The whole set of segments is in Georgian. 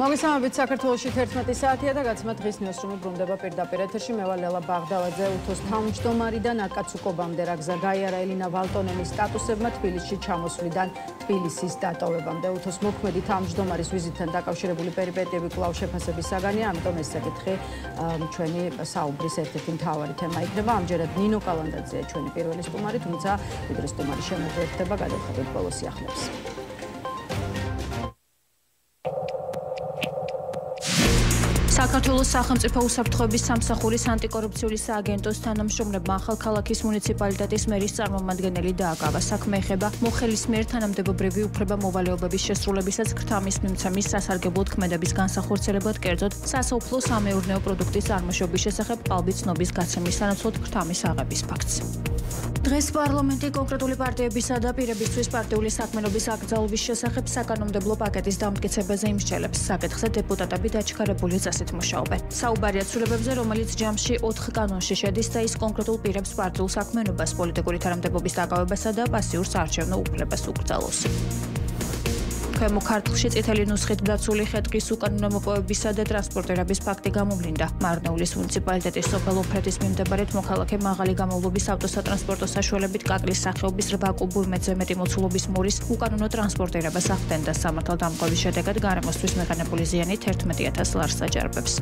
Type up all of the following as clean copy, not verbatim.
მოგესალმებით საქართველოში 11 საათია და გაცემა დღის ნიუსრუმი ბრუნდება პირდაპირ ეთერში. მე ვარ ლელა ბაღდალაძე. უთოს თავმჯდომარიდან აკაცუკობამდე რა გზა გაიარა ელინა ვალტონენის სტატუსებმა თბილისში ჩამოსვლიდან თბილისის დატოვებამდე. უთოს მოქმედი თავმჯდომარის ვიზიტთან დაკავშირებული პერიპეტიები კვლავ შეფასების საგანია, ამიტომ ეს საკითხი ჩვენი საუბრის ერთ-ერთი მთავარი თემა იქნება. ამჯერად ნინო კალანდაძეა ჩვენი პირველი სტუმარი, თუმცა ვიდრე სტუმარი შემოგვერდება, გადავხედოთ ბოლოს სიახლეებს. საქართველოს სახელმწიფო უსაფრთხოების სამსახურის ანტიკორუფციული სააგენტოს თანამშრომლებმა ახალქალაქის მუნიციპალიტეტის მერის წარმომადგენელი დააკავა. საქმე ეხება მოხელის მიერ თანამდებობრივი უფლება-მოვალეობების შესრულებისას ქრთამის მიმცემის სასარგებლო თქმედების განსახორციელებლად, კერძოდ სასოფლო-სამეურნეო პროდუქტის წარმოშობის შესახებ ყალბი ცნობის გაცემის სანაცვლოდ ქრთამის აღების ფაქტს. დღეს პარლამენტი კონკრეტული პარტიებისა და პირებისთვის პარტიული საქმიანობის აკრძალვის შესახებ საკანონმდებლო პაკეტის დამტკიცებაზე იმსჯელებს. საკითხზე დეპუტატები დაჩქარებული წესით მუშაობენ. საუბარია ცვლილებებზე, რომელიც ჯამში 4 კანონში შედის და ის კონკრეტულ პირებს პარტიულ საქმიანობას, პოლიტიკური თანამდებობის დაკავებასა და პასიურ საარჩევნო უფლებას უკრძალავს. ქვემო ქართლში წითელი ნუსხით დაცული ხე-ტყის უკანონო მოპოვებისა და ტრანსპორტირების ფაქტი გამოვლინდა. მარნეულის მუნიციპალიტეტის სოფელ უფრეთის მიმდებარედ მოქალაქე მაღალი გამოვლობის ავტოსატრანსპორტო საშუალებით კაკლის სახეობის 8 კუბურ მეტრზე მეტი მოცულობის მორის უკანონო ტრანსპორტირებას ახდენდა. სამართალდამკვირვის შედეგად გარემოსთვის მეყენებული ზიანი 11,000 ლარს აჯარებებს.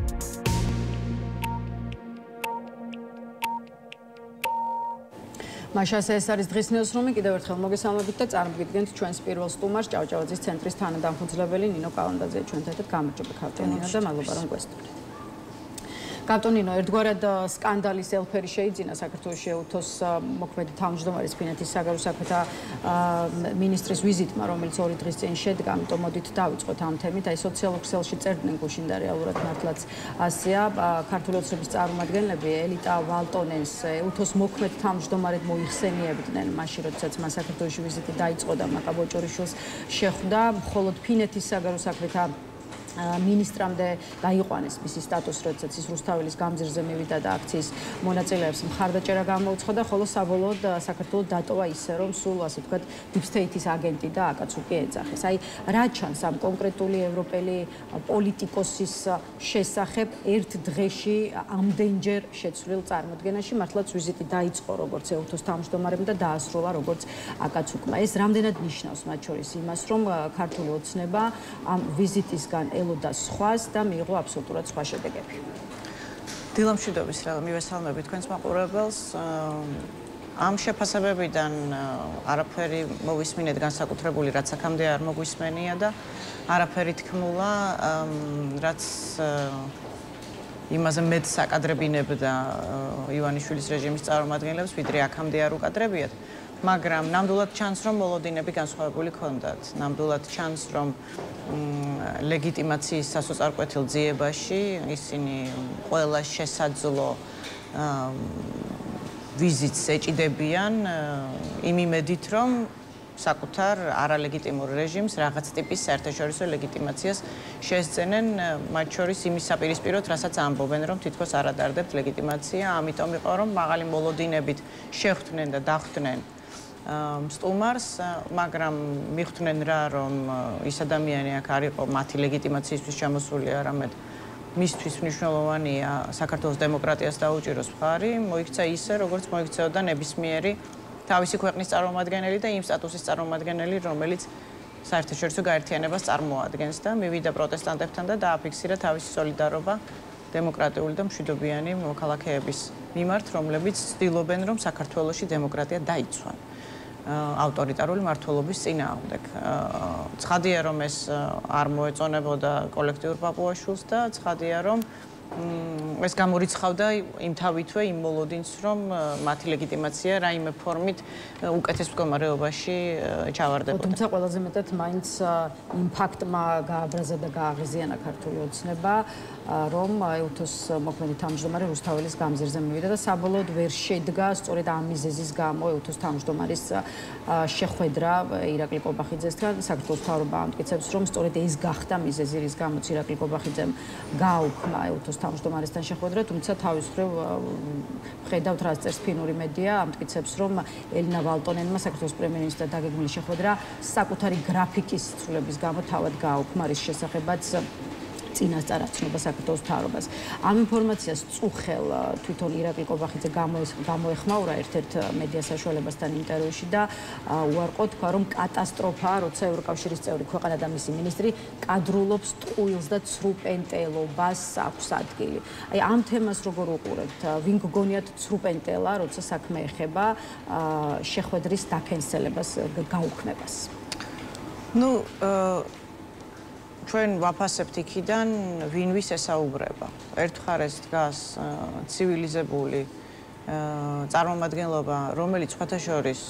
მაშასე ეს არის დღის ნიუსრუმი. კიდევ ერთხელ მოგესალმებით და წარმოგიდგენთ ჩვენს პირველ სტუმარს, ჭავჭავაძის ცენტრის თანადამფუძნებელი ნინო კალანდაძე ჩვენთან ერთად. გამარჯობა ქავტონინო და მადლობა რომ გვესწრებით. კავტონინო, ერთგვარად სკანდალის ელფერი შეიძინა საქართველოში უთოს მოქმედი თავმჯდომარის ფინეთის საგარეო საქმეთა მინისტრის ვიზიტმა, რომელიც 2 დღის წინ შედგა, ამიტომ მოდით დავიწყოთ ამ თემით. აი სოციალურ ქსელში წერდნენ გუშინ და რეალურად მართლაც ასეა. ქართული ოცნების წარმომადგენლები ელიტა ვალტონენს უთოს მოქმედ თავმჯდომარედ მოიხსენიებდნენ მაშინ, როდესაც მან საქართველოში ვიზიტი დაიწყო და მაკაბოჭორიშვილს შეხვდა. მხოლოდ ფინეთის საგარეო საქმეთა მინისტრამდე გაიყვანეს მისი სტატუსი, როდესაც ის რუსთაველის გამზირზე მივიდა და აქციის მონაწილეებს მხარდაჭერა გამოუცხადა, ხოლო საბოლოოდ საქართველოს დატოვა ისე, რომ სულ ასე ვთქვათ deep state-ის აგენტი და აკაცუკი ეძახეს. აი რა ჩანს ამ კონკრეტული ევროპელი პოლიტიკოსის შესახებ ერთ დღეში ამდენჯერ შეცვლილ წარმოდგენაში? მართლაც ვიზიტი დაიწყო როგორც უთოს თავმჯდომარემ და დაასრულა როგორც აკაცუკმა. ეს რამდენად ნიშნავს მათ შორის იმას, რომ ქართული ოცნება ამ ვიზიტისგან ელოდა სხვას და მიიღო აბსოლუტურად სხვა შედეგები. დილამშვიდობის რა მივესალმები თქვენს მაყურებელს. ამ შეფასებებიდან არაფერი მოვისმინეთ განსაკუთრებული, რაც აქამდე არ მოგვისმენია და არაფერი თქმულა, რაც იმაზე მეტს აკადრებინებდა ივანიშვილის რეჟიმის წარმომადგენლებს, ვიდრე აქამდე არ უკადრებიათ. მაგრამ ნამდვილად ჩანს, რომ მოლოდინები განსხვავებული ჰქონდათ. ნამდვილად ჩანს, რომ ლეგიტიმაციის სასოწარკვეთილ ძიებაში ისინი ყველა შესაძლო ვიზიტს ეჭიდებიან იმ იმედით, რომ საკუთარ არალეგიტიმურ რეჟიმს რაღაც ტიპის საერთაშორისო ლეგიტიმაციას შესძენენ, მათ შორის იმის საპირისპიროდ, რასაც ამბობენ, რომ თითქოს არ ადარდებთ ლეგიტიმაცია, ამიტომ იყო, რომ მაღალი მოლოდინებით შეხვდნენ და დახვდნენ სტუმარს, მაგრამ მიხვდნენ რა, რომ ის ადამიანი აქ არ იყო მათი ლეგიტიმაციისთვის ჩამოსული, არამედ მისთვის მნიშვნელოვანია საქართველოს დემოკრატიას დაუჭიროს მხარი, მოიქცა ისე, როგორც მოიქცეოდა ნებისმიერი თავისი ქვეყნის წარმომადგენელი და იმ სტატუსის წარმომადგენელი, რომელიც საერთაშორისო გაერთიანებას წარმოადგენს და მივიდა პროტესტანტებთან და დააფიქსირა თავისი სოლიდარობა დემოკრატიული და მშვიდობიანი მოქალაქეების მიმართ, რომლებიც ცდილობენ, რომ საქართველოში დემოკრატია დაიცვან ავტორიტარული მმართველობის წინააღმდეგ. ცხადია, რომ ეს არ მოეწონებოდა კოლექტიურ პაპუაშვილს და ცხადია, რომ ეს გამორიცხავდა იმთავითვე იმ მოლოდინს, რომ მათი ლეგიტიმაცია რაიმე ფორმით უკეთეს მდგომარეობაში ჩავარდებოდა. თუმცა ყველაზე მეტად მაინც იმ ფაქტმა გააბრაზა და გააღიზიანა ქართული ოცნება, რომ უთოს მოქმედი თავმჯდომარე რუსთაველის გამზირზე მივიდა და საბოლოოდ ვერ შედგა სწორედ ამ მიზეზის გამო უთოს თავმჯდომარის შეხვედრა ირაკლი კობახიძესთან. საქართველოს მთავრობა ამტკიცებს, რომ სწორედ ეს გახდა მიზეზი, რის გამოც ირაკლი კობახიძემ გააუქმა უთოს თავმჯდომარესთან შეხვედრა, თუმცა თავის მხრივ ხედავთ, რაც წერს ფინური მედია, ამტკიცებს, რომ ელინა ვალტონენმა საქართველოს პრემიერ-მინისტრთან დაგეგმილი შეხვედრა საკუთარი გრაფიკის ცვლილების გამო თავად გააუქმა, რის შესახებაც წინასწარ საქართველოს მთავრობას. ამ ინფორმაციას წუხელ თვითონ ირაკლი კობახიძე გამოეხმაურა ერთ-ერთ მედია საშუალებასთან ინტერვიუში და უარყო თქვა, რომ კატასტროფაა, როცა ევროკავშირის წევრი ქვეყანა და მისი მინისტრი კადრულობს ტყუილს და ცრუპენტელობას აქვს ადგილი. აი ამ თემას როგორ უყურებთ? ვინ გგონიათ ცრუპენტელა, როცა საქმე ეხება შეხვედრის დაქენსელებას, გაუქმებას? Ну, ჩვენ ვაფასებთ იქიდან, ვინ ვის ესაუბრება. ერთ მხარეს დგას ცივილიზებული წარმომადგენლობა, რომელიც სხვათაშორის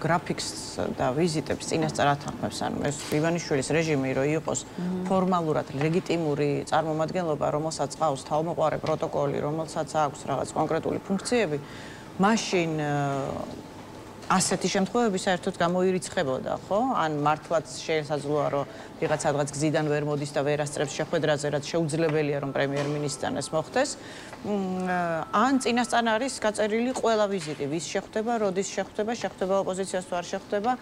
გრაფიკს და ვიზიტებს წინასწარ ათანხმებს, ანუ ეს ივანიშვილის რეჟიმი რო იყოს ფორმალურად ლეგიტიმური წარმომადგენლობა, რომელსაც ყავს თავმოყარე პროტოკოლი, რომელსაც აქვს რაღაც კონკრეტული ფუნქციები, მაშინ ასეთი შემთხვევები საერთოდ გამოირიცხებოდა, ხო? ან მართლაც შესაძლოა, რომ ვიღაცადღაც გზიდან ვერ მოდის და ვერ ასწრებს შეხვედრაზე, რაც შეუძლებელია, რომ პრემიერ-მინისტრთან ეს მოხდეს. ან წინასწარ არის გაწერილი ყველა ვიზიტი, ვის შეხვდება, როდის შეხვდება, შეხვდება ოპოზიციას თუ არ შეხვდება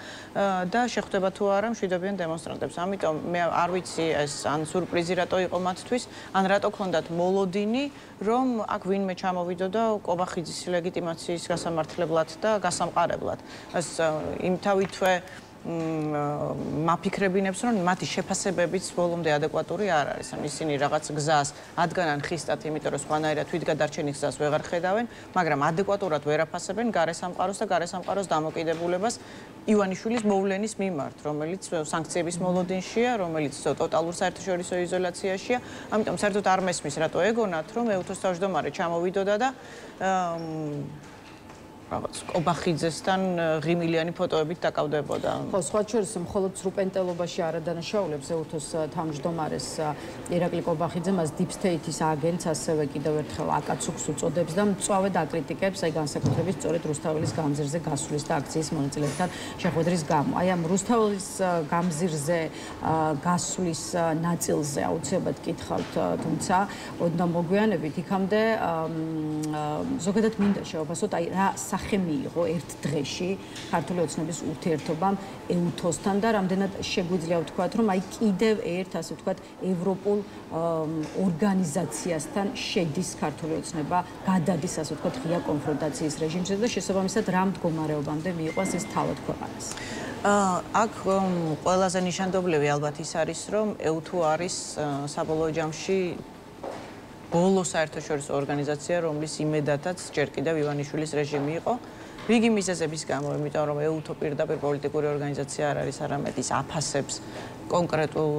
და შეხვდება თუ არა მშვიდობიან დემონსტრანტებს. ამიტომ მე არ ვიცი ეს ან სურპრიზი რატო იყო მათთვის, ან რატო ქონდათ მოლოდინი, რომ აქ ვინმე ჩამოვიდოდა კობახიძის ლეგიტიმაციის გასამართლებლად და გასამყარებლად. ეს იმთავითვე მაფიქრებინებს, რომ მათი შეფასებებიც ბოლომდე ადეკვატური არ არის. ან ისინი რაღაც გზას ადგენან ხისტად, იმიტომ რომ სხვანაირად თვითგადარჩენის გზას ვეღარ ხედავენ, მაგრამ ადეკვატურად ვერ აფასებენ გარესამყაროს და გარესამყაროს დამოკიდებულებას ივანიშვილის მოვლენის მიმართ, რომელიც სანქციების მოლოდინშია, რომელიც ტოტალურ საერთაშორისო იზოლაციაშია. ამიტომ საერთოდ არ მესმის, რატო ეგონათ, რომ ეუთოს თავმჯდომარე ჩამოვიდოდა და რაღაც კობახიძესთან ღიმილიანი ფოტოებით დაკავდებოდა. ხო, სხვა შორის მხოლოდ სრუპენტელობაში არ ადანაშაულებს ეუთოს თავმჯდომარეს ირაკლი კობახიძე, მას Deep State-ის აგენტს ასევე კიდევ ერთხელ აკაცუკს უწოდებს და მწვავედ აკრიტიკებს აი განსაკუთრებით სწორედ რუსთაველის გამზირზე გასulis და აქციის მონაწილეებთან შეხვედრის გამო. აი ამ რუსთაველის გამზირზე გასulis ნაწილზე აუცილებლად კითხავთ, თუმცა ოდნავ მოგვიანებით იქამდე ზოგადად მინდა შევაფასოთ აი რა სახე მიიღო ერთ დღეში ქართული ოცნების ურთიერთობამ ეუთოსთან და რამდენად შეგვიძლია ვთქვათ, რომ აი კიდევ ერთ ასე ვთქვათ ევროპულ ორგანიზაციასთან შედის ქართული ოცნება, გადადის ასე ვთქვათ ღია კონფრონტაციის რეჟიმში და შესაბამისად რა მდგომარეობამდე მიიყვანს ეს თავად ქვეყანას. აქ ყველაზე ნიშანდობლივი ალბათ ის არის, რომ ეუთო არის საბოლოო ჯამში ბოლო საერთაშორისო ორგანიზაცია, რომლის იმედათაც ჯერ კიდევ ივანიშვილის რეჟიმი იყო. რიგი მიზეზების გამო, იმიტომ რომ ეუთო პირდაპირ პოლიტიკური ორგანიზაცია არ არის, არამედ ის აფასებს კონკრეტულ,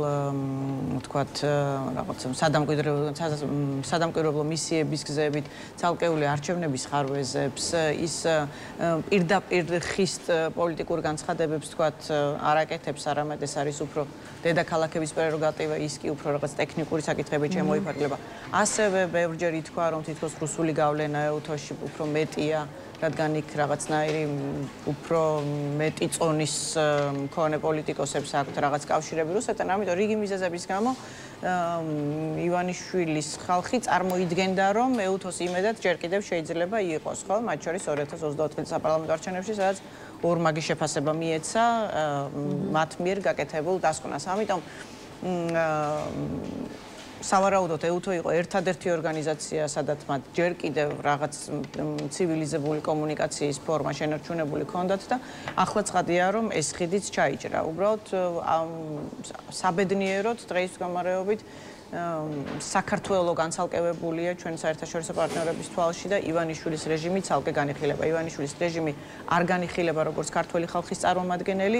ვთქვათ, რაღაც სადამკვირვებლო მისიების გზებით, ცალკეული არჩევნების ხარვეზებს, ის პირდაპირ ხისტ პოლიტიკურ განცხადებებს, ვთქვათ, არ აკეთებს, არამედ ეს არის უფრო დედაქალაქების პრეროგატივა, ის კი უფრო რაღაც ტექნიკური საკითხებით შემოიფარგლება. ასევე ბევრჯერ ითქვა, რომ თითქოს რუსული გავლენა ეუთოში უფრო მეტია, რადგან იქ რაღაცნაირი უფრო მეტი წონის მქონე პოლიტიკოსებს აქვთ რაღაც კავშირები რუსეთთან, ამიტომ რიგი მიზეზების გამო ივანიშვილის ხალხი წარმოიდგენდა, რომ ეუთოს იმედად ჯერ კიდევ შეიძლება იყოს, ხო? მათ შორის 2024 წლის საპარლამენტო არჩევნებში, სადაც ორმაგი შეფასება მიეცა მათ მიერ გაკეთებულ დასკვნას. ამიტომ სავარაუდოდ ეუთო იყო ერთადერთი ორგანიზაცია, სადაც მათ ჯერ კიდევ რაღაც ცივილიზებული კომუნიკაციის ფორმა შენარჩუნებული ჰქონდათ და ახლა ცხადია, რომ ეს ხიდიც ჩაიჭრა. უბრალოდ საბედნიეროდ დღეის მდგომარეობით საქართველოს განცალკევებულია ჩვენ საერთაშორისო პარტნიორების თვალში და ივანიშვილის რეჟიმი ცალკე განიხილება. ივანიშვილის რეჟიმი არ განიხილება როგორც ქართველი ხალხის წარმომადგენელი,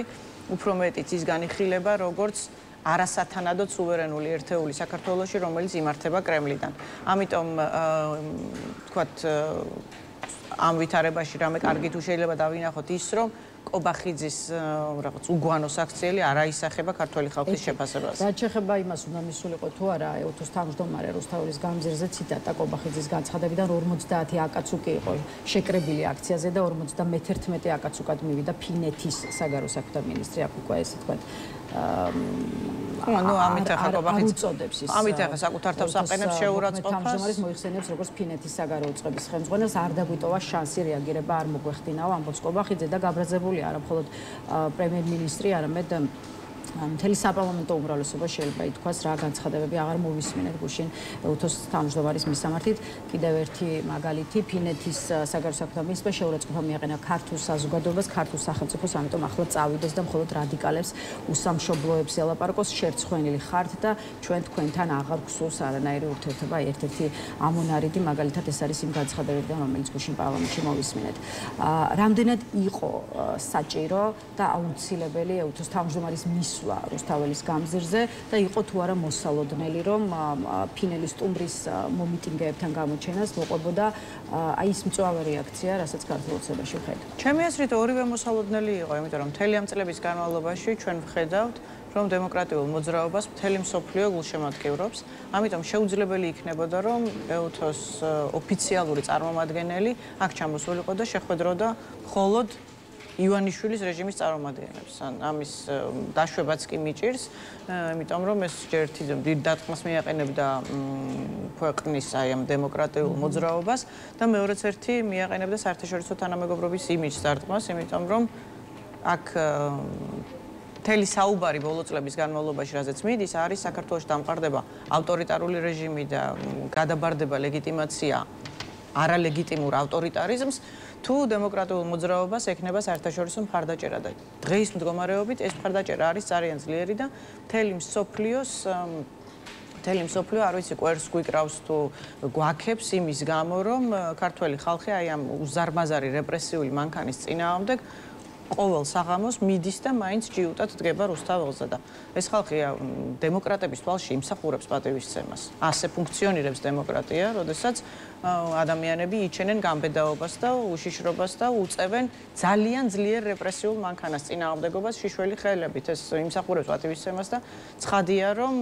უფრო მეტიც ის განიხილება როგორც არასათანადო სუვერენული ერთეული საქართველოში, რომელიც იმართება კრემლიდან. ამიტომ ვთქვათ, ამ ვითარებაში რამე კარგი თუ შეიძლება დავინახოთ ის, რომ კობახიძის რაღაც უგვანო საქციელი არ აისახება ქართველი ხალხის შეფასებას. რაც შეეხება იმას, უნდა მისულიყო თუ არა ეუთოს თავმჯდომარე რუსთაველის გამზირზე ციტატა კობახიძის განცხადებიდან 50 აკაცუკი იყო შეკრებილი აქციაზე და 51 აკაცუკად მივიდა ფინეთის საგარეო საქმეთა მინისტრი, აქ უკვე ესე თქვა ამით ახლა კობახიძე უწოდებს ის. ამით ახლა საკუთარ თავს აყენებს შეურაცხყოფას. თავმჯდომარეს მოიხსენიებს როგორც ფინეთის საგარეო წყების ხელმძღვანელს, არ დაგვიტოვა შანსი რეაგირება არ მოგვეხდინაო, ამბობს კობახიძე და გაბრაზებულია არა მხოლოდ პრემიერ-მინისტრი, არამედ მთელი საპარლამენტო უმრავლესობა შეიძლება ითქვას, რა განცხადებები აღარ მოვისმინეთ გუშინ ეუთოს თავმჯდომარის მისამართით. კიდევ ერთი მაგალითი, ფინეთის საგარეო საქმეთა მინისტრმა შეურაცხყოფა მიაყენა ქართულ საზოგადოებას, ქართულ სახელმწიფოს, ამიტომ ახლა წავიდეს და მხოლოდ რადიკალებს უსამშობლოებს ელაპარაკოს, შერცხვენილი ხართ და ჩვენ თქვენთან აღარ გვსურს არანაირი ურთიერთობა. ერთ-ერთი ამონარიდი მაგალითად ეს არის იმ განცხადებებიდან, რომელიც გუშინ პარლამენტში მოვისმინეთ. რამდენად იყო საჭირო და აუცილებელი ეუთოს თავმჯდომარის მისვლა რუსთაველის გამზირზე და იყო თუ არა მოსალოდნელი, რომ ფინელის სტუმრის მომიტინგეებთან გამოჩენას მოყვებოდა აი ის მწვავე რეაქცია, რასაც ქართულ ოცნებაში ვხედავთ. ჩემი აზრით ორივე მოსალოდნელი იყო, იმიტომ რომ მთელი ამ წლების განმავლობაში ჩვენ ვხედავთ, რომ დემოკრატიულ მოძრაობას მთელი მსოფლიო გულშემატკივრობს, ამიტომ შეუძლებელი იქნებოდა, რომ ეუთოს ოფიციალური წარმომადგენელი აქ ჩამოსულიყო და შეხვედროდა მხოლოდ ივანიშვილის რეჟიმის წარმომადგენლებს. ამის დაშვებაც კი მიჭირს, იმიტომ რომ ეს ერთი დიდ დარტყმას მიაყენებდა ქვეყნის აი ამ დემოკრატიულ მოძრაობას და მეორეც ერთი მიაყენებდა საერთაშორისო თანამეგობრობის იმიჯს დარტყმას, იმიტომ რომ აქ მთელი საუბარი ბოლო წლების განმავლობაში, რაზეც მიდის, არის საქართველოში დამყარდება ავტორიტარული რეჟიმი და გადაბარდება ლეგიტიმაცია არალეგიტიმურ ავტორიტარიზმს, თუ დემოკრატიულ მოძრაობას ექნება საერთაშორისო მხარდაჭერა და დღეის მდგომარეობით ეს მხარდაჭერა არის ძალიან ძლიერი და მთელი მსოფლიო არ ვიცი კვერს გვიკრავს თუ გვაქებს იმის გამო, რომ ქართველი ხალხი აი ამ უზარმაზარი რეპრესიული მანქანის წინააღმდეგ ყოველ საღამოს მიდის და მაინც ჯიუტად დგება რუსთაველზე და ეს ხალხი დემოკრატების თვალში იმსახურებს პატივისცემას. ასე ფუნქციონირებს დემოკრატია, როდესაც ადამიანები იჩენენ გამბედაობას და უშიშრობას და უწევენ ძალიან ძლიერ რეპრესიულ მანქანას წინააღმდეგობას შიშველი ხელებით. ეს იმსახურებს პატივისცემას და ცხადია, რომ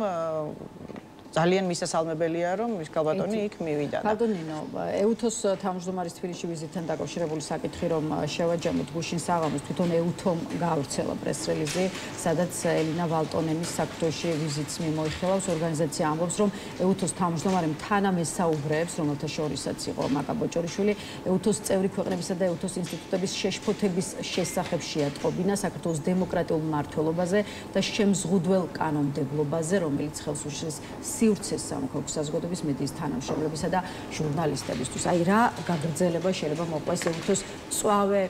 ძალიან მისასალმებელია, რომ ის ქალბატონი იქ მივიდა. ქალბატონინო, ეუთოს თავმჯდომარის თბილისში ვიზიტთან დაკავშირებული საკითხი, რომ შევაჯამოთ გუშინ საღამოს, თვითონ ეუთომ გაავრცელა პრეს-რელიზი, სადაც ელინა ვალტონენის საქართველოში ვიზიტს მიმოიხილავს. ორგანიზაცია ამბობს, რომ ეუთოს თავმჯდომარემ თანამესაუბრეებს, რომელთა შორისაც იყო მაკა ბოჭორიშვილი, ეუთოს წევრი ქვეყნებისა და ეუთოს ინსტიტუტების შეშფოთების შესახებ შეატყობინა საქართველოს დემოკრატიულ მმართველობაზე და შემზღუდველ კანონმდებლობაზე, რომელიც ხელს უშლის სივრცეს სამოქალაქო საზოგადოების მედიის თანამშრომლებისა და ჟურნალისტებისთვის. აი რა გაგრძელება შეიძლება მოყვეს ეუთოს მწვავე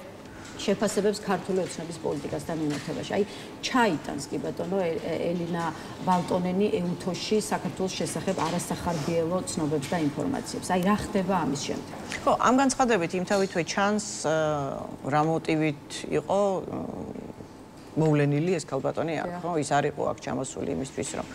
შეფასებებს ქართული ოცნების პოლიტიკასთან მიმართებაში. აი ჩაიტანს კი ბატონო ელინა ვალტონენი ეუთოში საქართველოს შესახებ არასახარბიელო ცნობებს და ინფორმაციებს. აი რა ხდება ამის შემდეგ? ხო, ამ განცხადებით იმთავითვე ჩანს რა მოტივით იყო მოვლენილი ეს ქალბატონი აქ, ხო? ის არ იყო აქ ჩამოსული იმისთვის, რომ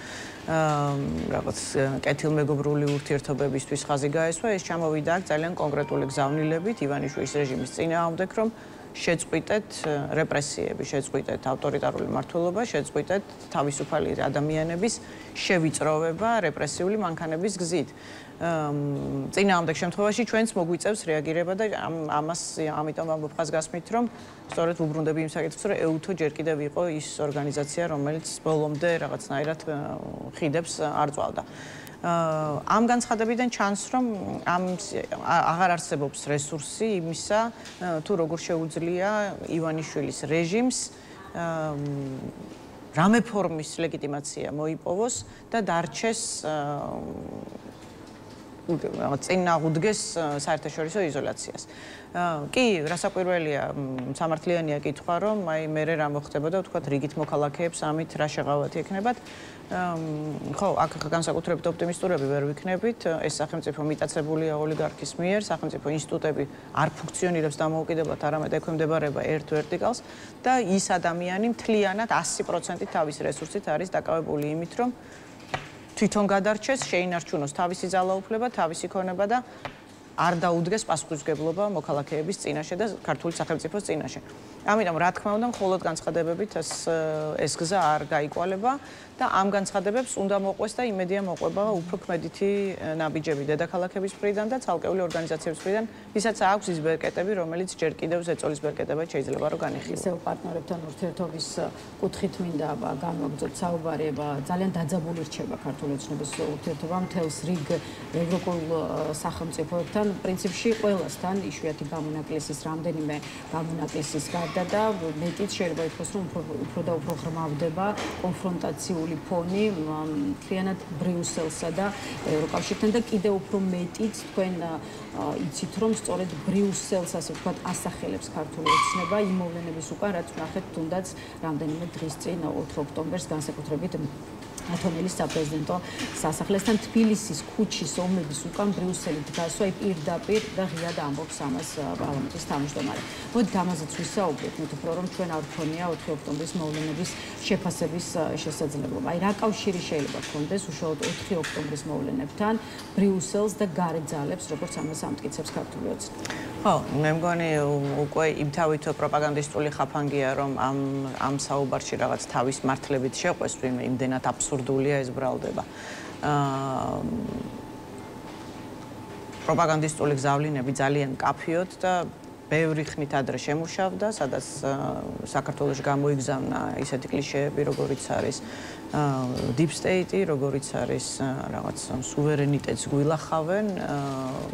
რაღაც კეთილმეგობრული ურთიერთობებისთვის ხაზი გაესვა, ეს ჩამოვიდა აქ ძალიან კონკრეტული გზავნილებით ივანიშვილის რეჟიმის წინააღმდეგ, რომ შეწყვიტეთ რეპრესიები, შეწყვიტეთ ავტორიტარული მმართველობა, შეწყვიტეთ თავისუფალი ადამიანების შევიწროვება რეპრესიული მანქანების გზით. წინააღმდეგ შემთხვევაში ჩვენც მოგვიწევს რეაგირება და ამიტომ ამბობ ხაზგასმით, რომ სწორედ უბრუნდები იმ საკითხს, რომ ეუთო ჯერ კიდევ იყო ის ორგანიზაცია, რომელიც ბოლომდე რაღაცნაირად ხიდებს არ წვალდა. ამ განცხადებიდან ჩანს, რომ აღარ არსებობს რესურსი იმისა, თუ როგორ შეუძლია ივანიშვილის რეჟიმს რამე ფორმის ლეგიტიმაცია მოიპოვოს და დარჩეს წინააღმდეგეს საერთაშორისო იზოლაციას. კი, რასაკვირველია, სამართლიანია კითხვა, რომ აი მე რა მოხდება და ვთქვათ, რიგით მოქალაქეებს ამით რა შეღავათი ექნებათ. ხო, აქ განსაკუთრებით ოპტიმისტურები ვერ ვიქნებით. ეს სახელმწიფო მიტაცებულია ოლიგარქის მიერ, სახელმწიფო ინსტიტუტები არ ფუნქციონირებს დამოუკიდებლად, არამედ ექვემდებარება ერთ ვერტიკალს და ის ადამიანი მთლიანად 100% თავის რესურსით არის დაკავებული იმით, რომ თვითონ გადარჩეს, შეინარჩუნოს თავისი ძალაუფლება, თავისი ქონება და არ დაუდგეს პასუხისმგებლობა მოქალაქეების წინაშე და ქართული სახელმწიფოს წინაშე. ამიტომ რა თქმა უნდა, მხოლოდ განცხადებებით ეს გზა არ გაიკვალება და ამ განცხადებებს უნდა მოყვეს და იმედია მოყვება უფრო ქმედითი ნაბიჯები დედაქალაქების მხრიდან და ცალკეული ორგანიზაციების მხრიდან, ვისაც აქვს ის ბერკეტები, რომელიც ჯერ კიდევ ზეწოლის ბერკეტებად შეიძლება რომ განიხილოს. ისევ პარტნიორებთან ურთიერთობის კუთხით მინდა განვაგრძოთ საუბარი, ძალიან დაძაბული რჩება ქართული ოცნების ურთიერთობა მთელს რიგ ევროპულ სახელმწიფოებთან, პრინციპში ყველასთან, იშვიათი გამონაკლისის, რამდენიმე გამონაკლისის გარდა მოვიდა და მეტიც შეიძლება ითქვას, რომ უფრო და უფრო ღრმავდება კონფრონტაციული ფონი მთლიანად ბრიუსელსა და ევროკავშირთან და კიდევ უფრო მეტიც თქვენ იცით, რომ სწორედ ბრიუსელს, ასე ვთქვათ, ასახელებს ქართული ოცნება იმ მოვლენების უკან, რაც ვნახეთ თუნდაც რამდენიმე დღის წინ 4 ოქტომბერს განსაკუთრებით ათონელის საპრეზიდენტო სასახლესთან თბილისის ქუჩის ომების უკან ბრიუსელი დგასვა პირდაპირ და ღიად ამბობს ამას პარლამენტის თავმჯდომარე. მოდით ამაზეც ვისაუბროთ, მეტ უფრო რომ ჩვენ არ გქონია 4 ოქტომბრის მოვლენების შეფასების შესაძლებლობა. აი რა კავშირი შეიძლება გქონდეს უშუალოდ 4 ოქტომბრის მოვლენებთან ბრიუსელს და გარეთ ძალებს, როგორც ამას ამტკიცებს ქართული ოცნება. ხო, მე მგონი უკვე იმთავითო პროპაგანდისტული ხაფანგია, რომ ამ საუბარში რაღაც თავის მართლებით შეყვეს, ვინმე იმდენად აბსურდულია ეს ბრალდება. პროპაგანდისტული გზავნილები ძალიან მკაფიოდ და ბევრი ხნით ადრე შემუშავდა, სადაც საქართველოში გამოიგზავნა ისეთი კლიშეები, როგორიც არის deep state, როგორიც არის რაღაც სუვერენიტეტს გვილახავენ,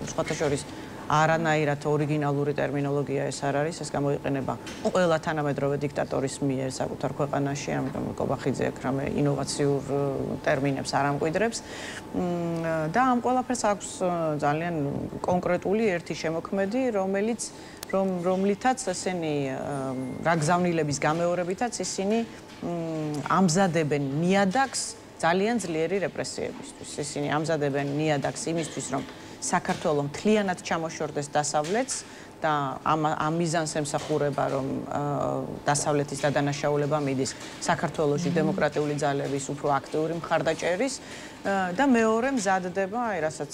სხვათა შორის არანაირად ორიგინალური ტერმინოლოგია ეს არ არის, ეს გამოიყენება ყველა თანამედროვე დიქტატორის მიერ საკუთარ ქვეყანაში, ამიტომ კობახიძე აქ რამე ინოვაციურ ტერმინებს არ ამკვიდრებს და ამ ყველაფერს აქვს ძალიან კონკრეტული ერთი შემოქმედი, რომლითაც ესენი რა გზავნილების გამეორებითაც ისინი ამზადებენ ნიადაგს ძალიან ძლიერი რეპრესიებისთვის. ისინი ამზადებენ ნიადაგს იმისთვის, რომ საქართველოს მთლიანად ჩამოშორდეს დასავლეთს და ამ მიზანს ემსახურება, რომ დასავლეთის დადანაშაულება მიდის საქართველოში დემოკრატიული ძალების უფრო აქტიური მხარდაჭერის და მეორე მზადდება, რასაც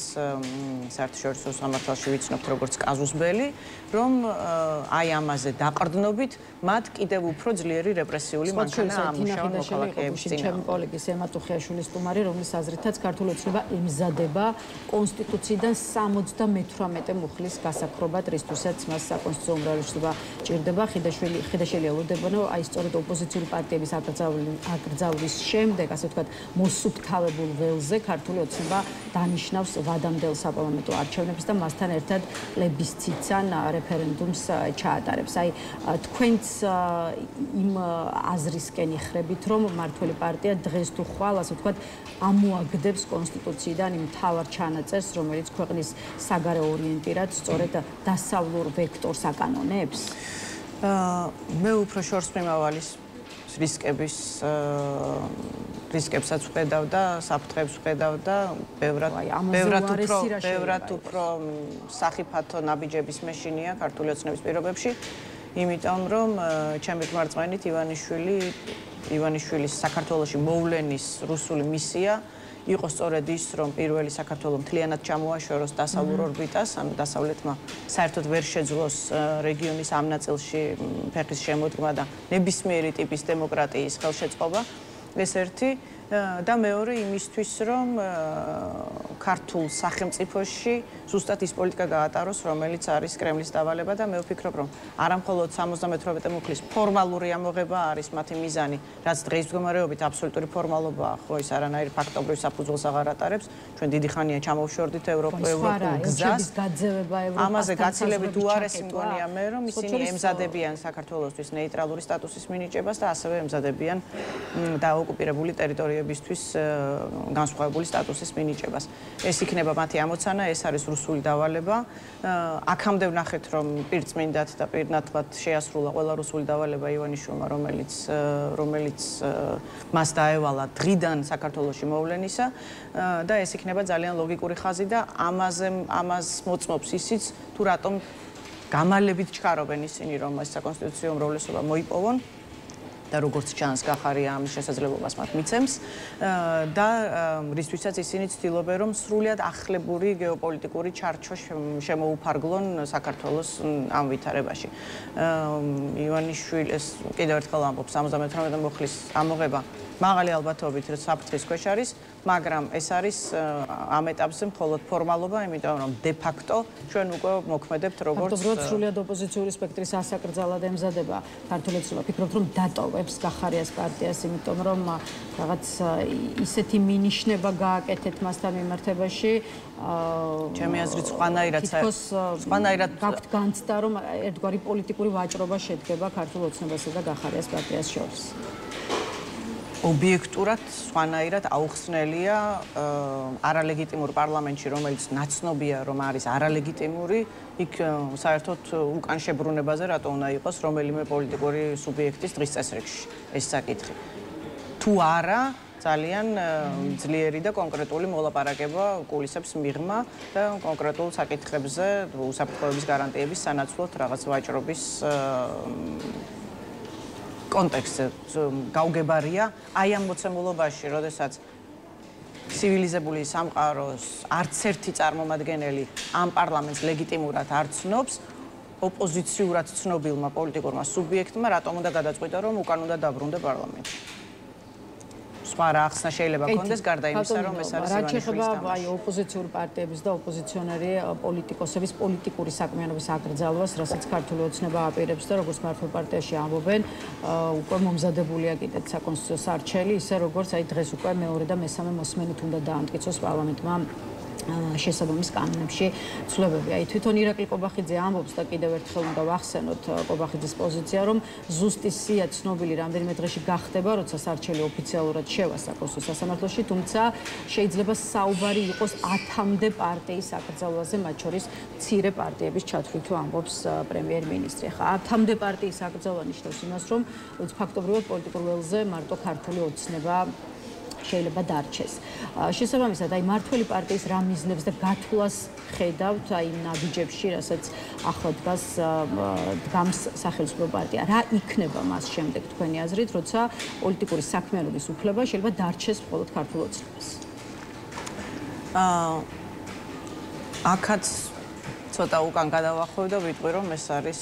საერთაშორისო სამართალში ვიცნობთ როგორც კაზუს ბელი, რომ აი ამაზე დაყრდნობით მათ კიდევ უფრო ძლიერი რეპრესიული მანქანა ამუშავონ მოქალაქეების წინააღმდეგ. ჩემი კოლეგის ემა ტუხიაშვილის სტუმარი, რომლის აზრითაც ქართული ოცნება ემზადება კონსტიტუციიდან 78 მუხლის გასაქრობად, რისთვისაც მას საკონსტიტუციო უმრავლესობა ჭირდება. ხიდაშელი ელოდება, რომ აი სწორედ ოპოზიციური პარტიების აკრძალვის შემდეგ, ასე ვთქვათ, მოსუფთავებულ ველზე ქართული ოცნება დანიშნავს ვადამდელ საპარლამენტო არჩევნებს და მასთან ერთად პლებისციტსან რეფერენდუმს ჩაატარებს. აი თქვენც იმ აზრისკენ იხრებით, რომ მმართველი პარტია დღეს თუ ხვალ, ასე ვთქვათ, ამოაგდებს კონსტიტუციიდან იმ მთავარ ჩანაწერს, რომელიც ქვეყნის საგარეო ორიენტირად სწორედ დასავლურ ვექტორს აკანონებს? მე უფრო შორს მიმავალის რისკებსაც ვხედავ და საფრთხებს ვხედავ და ბევრად უფრო სახიფათო ნაბიჯების მეშინია ქართული ოცნების პირობებში, იმიტომ რომ ჩემი გმარწმენით ივანიშვილის საქართველოში მოვლენის რუსული მისია იყო სწორედ ის, რომ პირველი საქართველო მთლიანად ჩამოაშოროს დასავლურ ორბიტას, ანუ დასავლეთმა საერთოდ ვერ შეძლოს რეგიონის ამ ნაწილში ფეხის შემოდგმა და ნებისმიერი ტიპის დემოკრატიის ხელშეწყობა. ეს ერთი და მეორე იმისთვის, რომ ქართულ სახელმწიფოში ზუსტად ის პოლიტიკა გაატაროს, რომელიც არის კრემლის დავალება და მე ვფიქრობ, რომ არა მხოლოდ 78 მუხლის ფორმალური ამოღება არის მათი მიზანი, რაც დღეის მდგომარეობით აბსოლუტური ფორმალობაა, ხო, ის არანაირ ფაქტობრივ საფუძველს აღარ ატარებს. ჩვენ დიდი ხანია ჩამოვშორდით ევროპულ გზას. ამაზე გაცილებით უარესი მგონია მე, რომ ისინი ემზადებიან საქართველოსთვის ნეიტრალური სტატუსის მინიჭებას და ასევე ემზადებიან დაოკუპირებული ტერიტორიებისთვის განსხვავებული სტატუსის მინიჭებას. ეს იქნება მათი ამოცანა, ეს არის რუსული დავალება. აქამდე ვნახეთ, რომ პირწმინდად და პირნათლად შეასრულა ყველა რუსული დავალება ივანიშვილმა, რომელიც მას დაევალა დღიდან საქართველოში მოვლენისა და ეს იქნება ძალიან ლოგიკური ხაზი და ამას მოწმობს ისიც, თუ რატომ გამალებით ჩქარობენ ისინი, რომ ეს საკონსტიტუციო უმრავლესობა მოიპოვონ. და როგორც ჩანს გახარია ამის შესაძლებლობას მათ მიცემს და რისთვისაც ისინი ცდილობენ რომ სრულიად ახლებური გეოპოლიტიკური ჩარჩო შემოუფარგლონ საქართველოს ამ ვითარებაში. ივანიშვილის კიდევ ერთხელ ამბობს 78 მუხლის ამოღება მაღალი ალბათობით საფრთხის ქვეშ არის, მაგრამ ეს არის ამ ეტაპზე მხოლოდ ფორმალობა, იმიტომ რომ de facto ჩვენ უკვე მოქმედებთ როგორც ფაქტობრივად სრულად ოპოზიციური სპექტრის ასაკრძალად ემზადება ქართული ოცნება. ფიქრობთ რომ დატოვებს გახარიას პარტიას, იმიტომ რომ რაღაც ისეთი მინიშნება გააკეთეთ მასთან მიმართებაში. ჩემი აზრით სხვანაირად გაქვთ განცდა რომ ერთგვარი პოლიტიკური ვაჭრობა შედგება ქართულ ოცნებასა და გახარიას პარტიას შორის. ობიექტურად სხვანაირად აუხსნელია არალეგიტიმურ პარლამენტში, რომელიც ნაცნობია, რომ არის არალეგიტიმური, იქ საერთოდ უკან შებრუნებაზე რატო უნდა იყოს რომელიმე პოლიტიკური სუბიექტის დღის წესრიგში ეს საკითხი. თუ არა, ძალიან ძლიერი და კონკრეტული მოლაპარაკება კულისებს მიღმა და კონკრეტულ საკითხებზე უსაფრთხოების გარანტიების სანაცვლოდ რაღაც ვაჭრობის კონტექსტზე გავგებარია აი ამ მოცემულობაში, როდესაც ცივილიზებული სამყაროს არც ერთი წარმომადგენელი ამ პარლამენტს ლეგიტიმურად არ ცნობს, ოპოზიციურად ცნობილმა პოლიტიკურმა სუბიექტმა რატომ უნდა გადაწყვიტა, რომ უკან უნდა დაბრუნდა პარლამენტში. სხვა რა ახსნა შეიძლება კონდეს გარდა იმისა, რომ ეს არის რაჩეხება აი ოპოზიციური პარტიების და ოპოზიციონერი პოლიტიკოსების პოლიტიკური საქმიანობის აკრძალვას, რასაც ქართული ოცნება აპირებს და როგორც მართლ პარტიაში ამბობენ, უკვე მომზადებულია კიდეც საკონსტიტუციო სარჩელი, ისე როგორც აი დღეს უკვე მეორე და მესამე მოსმენით უნდა დაამტკიცოს პარლამენტმა შესაბამის კანონებში ცვლილებები. აი თვითონ ირაკლი კობახიძე ამბობს და კიდევ ერთხელ უნდა ვახსენოთ კობახიძის პოზიცია, რომ ზუსტი სია ცნობილი რამდენიმე დღეში გახდება, როცა სარჩელი ოფიციალურად შევა საკონსტიტუციო სასამართლოში, თუმცა შეიძლება საუბარი იყოს 10-მდე პარტიის აკრძალვაზე, მათ შორის მცირე პარტიების ჩათვლით, თუ ამბობს პრემიერ-მინისტრი. ხა 10-მდე პარტიის აკრძალვა ნიშნავს იმას, რომ ფაქტობრივად პოლიტიკურ ველზე მარტო ქართული ოცნება შეიძლება დარჩეს. შესაბამისად, აი მართველი პარტიის რა მიზნებს და გათვლას ხედავთ აი ნაბიჯებში, რასაც ახლა დგამს სახელმწიფო პარტია. რა იქნება მას შემდეგ თქვენი აზრით, როცა პოლიტიკური საქმიანობის უფლება შეიძლება დარჩეს მხოლოდ ქართულ ოცნებას? აქაც ცოტა უკან გადავახვევ და ვიტყვი, რომ ეს არის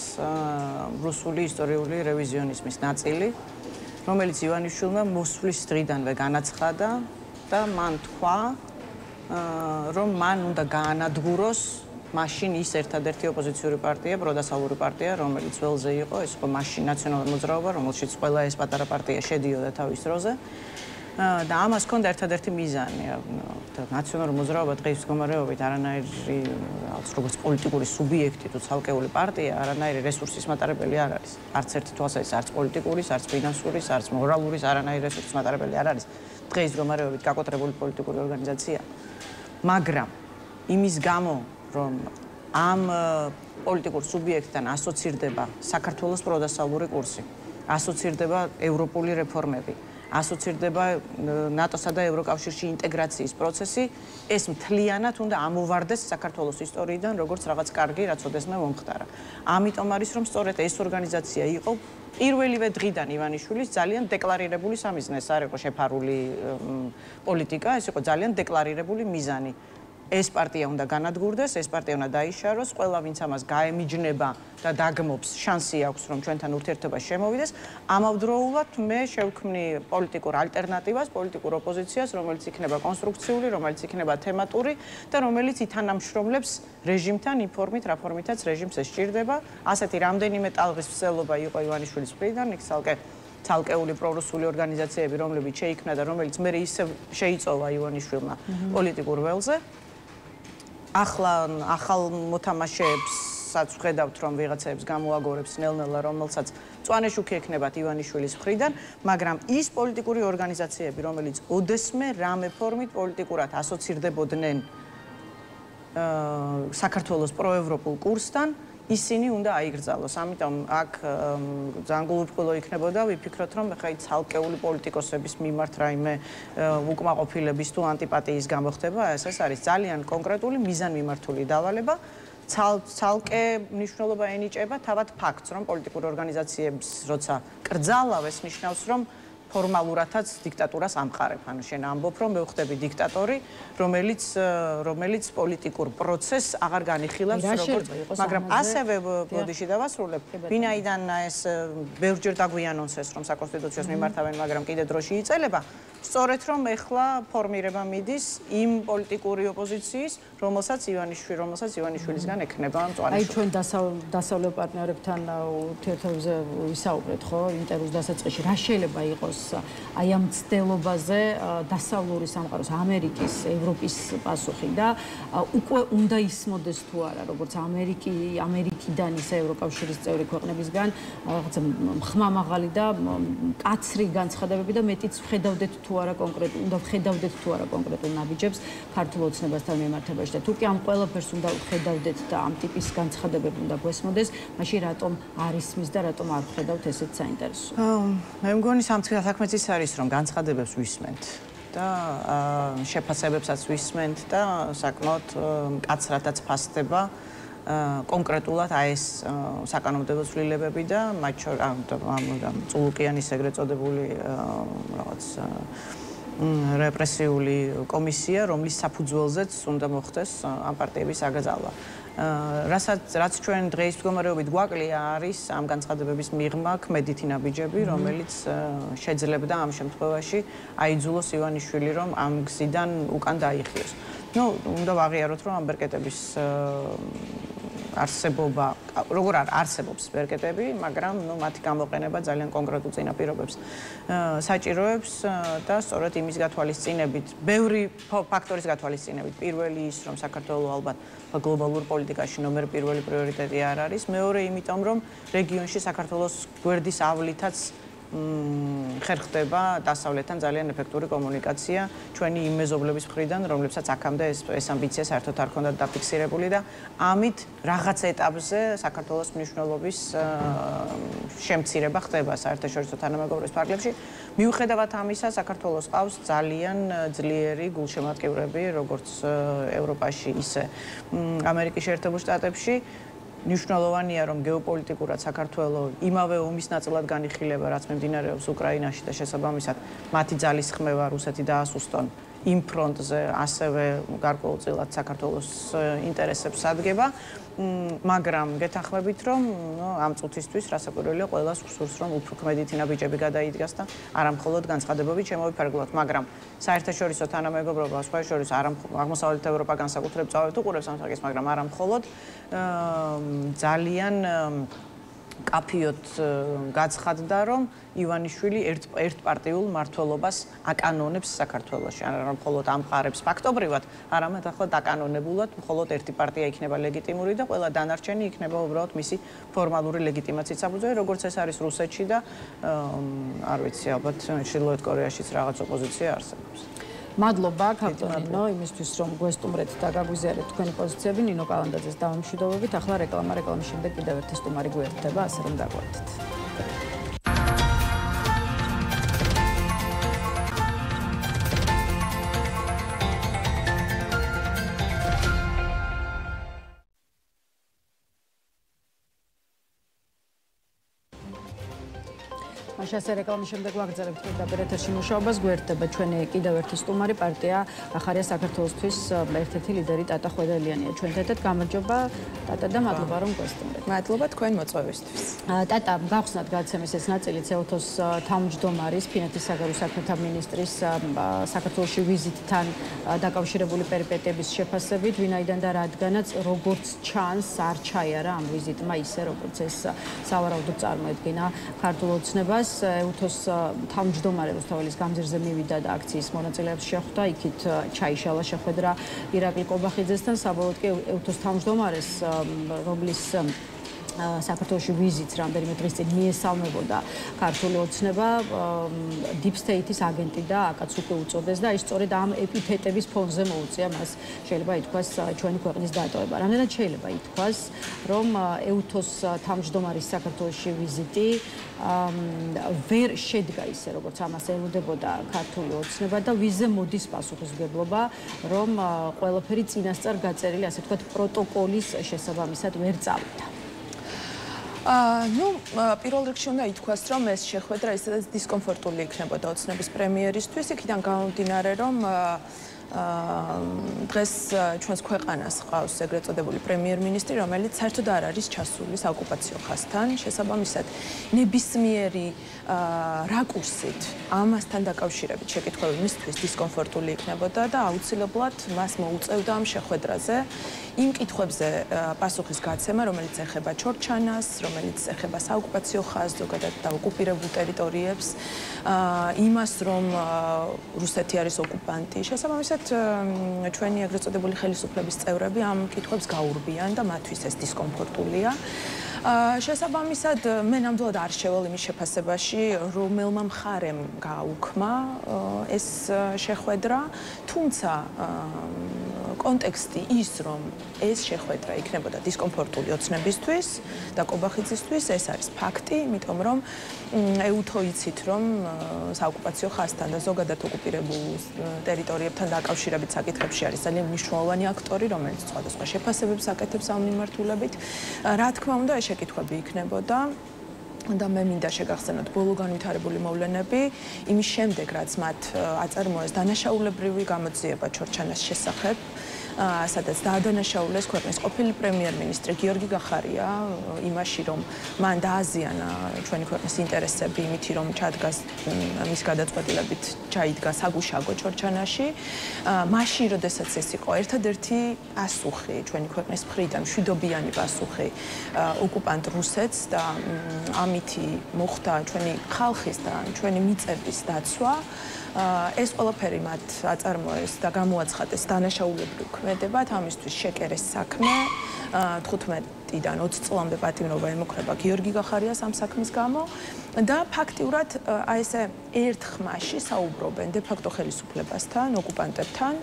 რუსული ისტორიული რევიზიონიზმის ნაწილი, რომელიც ივანიშვილმა მოსვლის დღიდანვე განაცხადა და მან თქვა, რომ მან უნდა გაანადგუროს მაშინ ის ერთადერთი ოპოზიციური პარტია, პროდასავლური პარტია, რომელიც ველზე იყო, ეს იყო მაშინ ნაციონალური მოძრაობა, რომელშიც ყველა ეს პატარა პარტია შედიოდა თავის დროზე. და ამას ჰქონდა ერთადერთი მიზანი. ნაციონალური მოძრაობა დღის მდგომარეობით არანაირი როგორც პოლიტიკური სუბიექტი თუ ცალკეული პარტია არანაირი რესურსის მატარებელი არ არის. არც ერთი თვალსაზრისით, არც პოლიტიკურის, არც ფინანსურის, არც მორალურის არანაირი რესურსის მატარებელი არ არის. დღის მდგომარეობით გაკოტრებული პოლიტიკური ორგანიზაცია. მაგრამ იმის გამო, რომ ამ პოლიტიკურ სუბიექტთან ასოცირდება საქართველოს პროდასავლური კურსი, ასოცირდება ევროპული რეფორმები, ასოცირდება ნატოსა და ევროკავშირში ინტეგრაციის პროცესი, ეს მთლიანად უნდა ამოვარდეს საქართველოს ისტორიიდან, როგორც რაღაც კარგი, რაც ოდესმე მომხდარა. ამიტომ არის, რომ სწორედ ეს ორგანიზაცია იყო პირველივე დღიდან ივანიშვილის ძალიან დეკლარირებული სამიზნე, ეს არ იყო შეფარული პოლიტიკა, ეს იყო ძალიან დეკლარირებული მიზანი. ეს პარტია უნდა განადგურდეს, ეს პარტია უნდა დაიშაროს, ყველა ვინც ამას გაემიჯნება და დაგმობს, შანსი აქვს, რომ ჩვენთან ურთიერთობა შემოვიდეს. ამავდროულად მე შევქმნი პოლიტიკურ ალტერნატივას, პოლიტიკურ ოპოზიციას, რომელიც იქნება კონსტრუქციული, რომელიც იქნება თემატური და რომელიც ითანამშრომლებს რეჟიმთან იმ ფორმით, რა ფორმითაც რეჟიმს ეს სჭირდება. ასეთი რამდენიმე ტალღის მსვლელობა იყო ივანიშვილის მხრიდან, იქ ცალკეული პრორუსული ორგანიზაციები, რომლებიც შეიქმნა და რომელიც მე ისევ შეიწოვა ივანიშვილმა პოლიტიკურ ველზე. ახალ მოთამაშეებსაც ვხედავთ, რომ ვიღაცებს გამოაგორებს ნელ-ნელა, რომელსაც მწვანეშუქი ექნებათ ივანიშვილის მხრიდან, მაგრამ ის პოლიტიკური ორგანიზაციები, რომელიც ოდესმე რამე ფორმით პოლიტიკურად ასოცირდებოდნენ საქართველოს პროევროპულ კურსთან, ისინი უნდა აიგრძალოს. ამიტომ აქ ძალიან გულუბრყვილო იქნებოდა ვიფიქროთ, რომ ხა ცალკეული პოლიტიკოსების მიმართ რაიმე უკმაყოფილების თუ ანტიპატიის გამოხდება, ეს არის ძალიან კონკრეტული მიზანმიმართული დავალება. ცალკე მნიშვნელობა ენიჭება თავად ფაქტს, რომ პოლიტიკურ ორგანიზაციებს როცა კრძალავ, ეს ნიშნავს, რომ ფორმალურადაც დიქტატურას ამყარებ. ანუ შენ ამბობ, რომ მე ვხდები დიქტატორი, რომელიც პოლიტიკურ პროცესს აღარ განიხილავს როგორც, მაგრამ ასევე ბოდიში დავასრულებ, ვინაიდან ეს ბევრჯერ დაგვიანონსეს, რომ საკონსტიტუციოს მიმართავენ, მაგრამ კიდე დროში იწელება. სწორედ რომ ეხლა ფორმირება მიდის იმ პოლიტიკური ოპოზიციის, რომელსაც ივანიშვილისგან ექნება მწვანე. აი ჩვენ დასავლელ პარტნიორებთან ურთიერთობებზე ვისაუბრეთ, ხო, ინტერვიუს დასაწყისში. რა შეიძლება იყოს აი ამ ცდელობაზე დასავლური სამყაროს, ამერიკის, ევროპის პასუხი და უკვე უნდა ისმოდეს თუ არა, როგორც ამერიკიდან ისე ევროკავშირის წევრი ქვეყნებისგან რაღაცა ხმამაღალი და კაცრი განცხადებები და მეტიც ხედავდეთ თუ არა კონკრეტულ ნაბიჯებს ქართულ ოცნებასთან მიმართებაში და თუ კი ამ ყველაფერს უნდა ხედავდეთ და ამ ტიპის განცხადებები უნდა გვესმოდეს, მაშინ რატომ არ ისმის და რატომ არ ხედავთ ესეც საინტერესო? მე მგონი საქმეც ის არის, რომ განცხადებებს ვისმენთ და შეფასებებსაც ვისმენთ და საკმაოდ მკაცრადაც ფასდება კონკრეტულად აი ეს საკანონმდებლო ცვლილებები და მათ შორის წულუკიანის ეგრეთ წოდებული რაღაც რეპრესიული კომისია, რომლის საფუძველზეც უნდა მოხდეს ამ პარტიების აკრძალვა. რაც ჩვენ დღეის მდგომარეობით გვაკლია არის ამ განცხადებების მიღმა ქმედითი ნაბიჯები, რომელიც შეძლებდა ამ შემთხვევაში აიძულოს ივანიშვილი, რომ ამ გზიდან უკან დაიხიოს. უნდა ვაღიაროთ, რომ ამ ბერკეტების არსებობა, როგორ არ არსებობს ბერკეტები, მაგრამ მათი გამოყენება ძალიან კონკრეტულ წინაპირობებს საჭიროებს და სწორედ იმის გათვალისწინებით, ბევრი ფაქტორის გათვალისწინებით, პირველი ის, რომ საქართველოს ალბათ გლობალურ პოლიტიკაში ნომერ პირველი პრიორიტეტი არ არის, მეორე იმიტომ, რომ რეგიონში საქართველოს გვერდის ავლითაც ხერხდება დასავლეთთან ძალიან ეფექტური კომუნიკაცია ჩვენი იმ მეზობლების მხრიდან, რომლებსაც აქამდე ეს ამბიცია საერთოდ არ ჰქონდათ დაფიქსირებული და ამით რაღაც ეტაპზე საქართველოს მნიშვნელობის შემცირება ხდება საერთაშორისო თანამეგობრობის ფარგლებში. მიუხედავად ამისა, საქართველოს ყავს ძალიან ძლიერი გულშემატკივრები, როგორც ევროპაში, ისე ამერიკის შეერთებულ შტატებში. მნიშვნელოვანია, რომ გეოპოლიტიკურად საქართველოს იმავე ომის ნაწილად განიხილება, რაც მიმდინარეობს უკრაინაში და შესაბამისად მათი ძალისხმევა რუსეთი დაასუსტონ იმ ფრონტზე, ასევე გარკვეულწილად საქართველოს ინტერესებს სადგება, მაგრამ გეთანხმებით, რომ ამ წუთისთვის რასაკვირველია ყველას გსურს, რომ უფრო ქმედითი ნაბიჯები გადაიდგას და არა მხოლოდ განცხადებებით შემოვიფარგლოთ, მაგრამ საერთაშორისო თანამეგობრობა, სხვა შორის აღმოსავლეთ ევროპა განსაკუთრებით წავით უყურებს ამ საკითხს, მაგრამ არა მხოლოდ ძალიან კაფიოთ გაცხადდა, რომ ივანიშვილი ერთპარტიულ მმართველობას აკანონებს საქართველოში. არა მხოლოდ ამყარებს ფაქტობრივად, არამედ ახლა დაკანონებულად მხოლოდ ერთი პარტია იქნება ლეგიტიმური და ყველა დანარჩენი იქნება უბრალოდ მისი ფორმალური ლეგიტიმაციით საფუძველი, როგორც ეს არის რუსეთში და არ ვიცი, ალბათ ჩრდილოეთ კორეაშიც რაღაც ოპოზიცია არსებობს. მადლობა ქავტონინო იმისთვის რომ გვესტუმრეთ და გაგვიზიარეთ თქვენი პოზიციები ნინო კალანდაძეს დავამშვიდობებით. ახლა რეკლამის შემდეგ კიდევ ერთი სტუმარი გვერდება, ასე რომ დაგვარდეთ. ასე რეკლამის შემდეგ ვაგრძელებთ პირდაპირ ეთერში მუშაობას. გვერდება ჩვენი კიდევ ერთი სტუმარი, პარტია ახარია საქართველოსთვის ერთ-ერთი ლიდერი ტატა ხვედელიანია. ჩვენთან ერთად გამარჯობა ტატა და მადლობა რომ გვესტუმრეთ. მადლობა თქვენ მოწვევისთვის. ტატა, გავხსნათ გადაცემის ეს ნაწილი CEOTOS თავმჯდომარის, ფინეთის საგარეო საქმეთა მინისტრის საქართველოში ვიზიტთან დაკავშირებული პერიპეტიების შეფასებით, ვინაიდან და რადგანაც როგორც ჩანს არ ჩაიარა ამ ვიზიტმა ისე როგორც ეს სავარაუდოდ წარმოედგინა ქართულ ოცნებას. EUTOS თავმჯდომარე რუსთაველის გამზირზე მივიდა და აქციის მონაწილეებს შეხვდა, იქით ჩაიშალა შეხვედრა ირაკლი კობახიძესთან, საბოლოოდ კი EUTOS თავმჯდომარეს, რომლის საქართველოში ვიზიტს რამდენიმე დღის წინ მიესალმებოდა ქართული ოცნება, Deep State-ის აგენტი და აკაცუკი უწოდეს და ის სწორედ ამ ეპითეტების ფონზე მოუწია მას შეიძლება ითქვას ჩვენი ქვეყნის დატოვება. რამდენად შეიძლება ითქვას, რომ EUTOS თავმჯდომარის საქართველოში ვიზიტი ვერ შედგა ისე, როგორც ამას ელოდებოდა ქართული ოცნება და ვიზე მოდის პასუხისმგებლობა, რომ ყველაფერი წინასწარ გაწერილი, ასე ვთქვათ, პროტოკოლის შესაბამისად ვერ წავიდა. პირველ რიგში უნდა ითქვას, რომ ეს შეხვედრა ისედაც დისკომფორტული იქნებოდა ოცნების პრემიერისთვის, იქიდან გამომდინარე, რომ დღეს ჩვენს ქვეყანას ყავს ეგრეთ წოდებული პრემიერ-მინისტრი, რომელიც საერთოდ არ არის ჩასული საოკუპაციო ხაზთან. შესაბამისად, ნებისმიერი რაკურსით ამასთან დაკავშირებით შეკითხვები მისთვის დისკომფორტული იქნებოდა და აუცილებლად მას მოუწევდა ამ შეხვედრაზე იმ კითხვებზე პასუხის გაცემა, რომელიც ეხება ჩორჩანას, რომელიც ეხება საოკუპაციო ხაზს, ზოგადად და ოკუპირებულ ტერიტორიებს, იმას, რომ რუსეთი არის ოკუპანტი. შესაბამისად, ჩვენი ეგრეთ წოდებული ხელისუფლების წევრები ამ კითხვებს გაურბიან და მათთვის ეს დისკომფორტულია. შესაბამისად, მე ნამდვილად არ შევალ იმის შეფასებაში, რომელმა მხარემ გააუქმა ეს შეხვედრა, თუმცა კონტექსტი ის, რომ ეს შეხვედრა იქნებოდა დისკომფორტული ოცნებისთვის და კობახიძისთვის, ეს არის ფაქტი, იმიტომ რომ ეუთო იცით, რომ საოკუპაციო ხაზთან და ზოგადად ოკუპირებულ ტერიტორიებთან დაკავშირებით საკითხებში არის ძალიან მნიშვნელოვანი აქტორი, რომელიც სხვადასხვა შეფასებებს აკეთებს ამ მიმართულებით. რა თქმა უნდა, ეს შეკითხვები იქნებოდა და მე მინდა შეგახსენოთ ბოლო განვითარებული მოვლენები, იმის შემდეგ, რაც მათ აწარმოეს დანაშაულებრივი გამოძიება ჩორჩანას შესახებ, სადაც დაადანაშაულეს ქვეყნის ყოფილი პრემიერ-მინისტრი გიორგი გახარია იმაში, რომ მან დააზიანა ჩვენი ქვეყნის ინტერესები იმითი, რომ ჩადგას მის გადაწყვეტილებით ჩაიდგა საგუშაგო ჩორჩანაში. მაშინ, როდესაც ეს იყო ერთადერთი პასუხი ჩვენი ქვეყნის მხრიდან, მშვიდობიანი პასუხი ოკუპანტ რუსეთს და ამითი მოხდა ჩვენი ხალხის და ჩვენი მიწების დაცვა. ეს ყველაფერი მათ აწარმოეს და გამოაცხადეს დანაშაულებრივ ქმედებად, ამისთვის შეკერეს საქმე. 15-დან 20 წლამდე პატიმრობა ემუქრება გიორგი გახარიას ამ საქმის გამო და ფაქტიურად აი ესე ერთ ხმაში საუბრობენ დე-ფაქტო ხელისუფლებასთან, ოკუპანტებთან.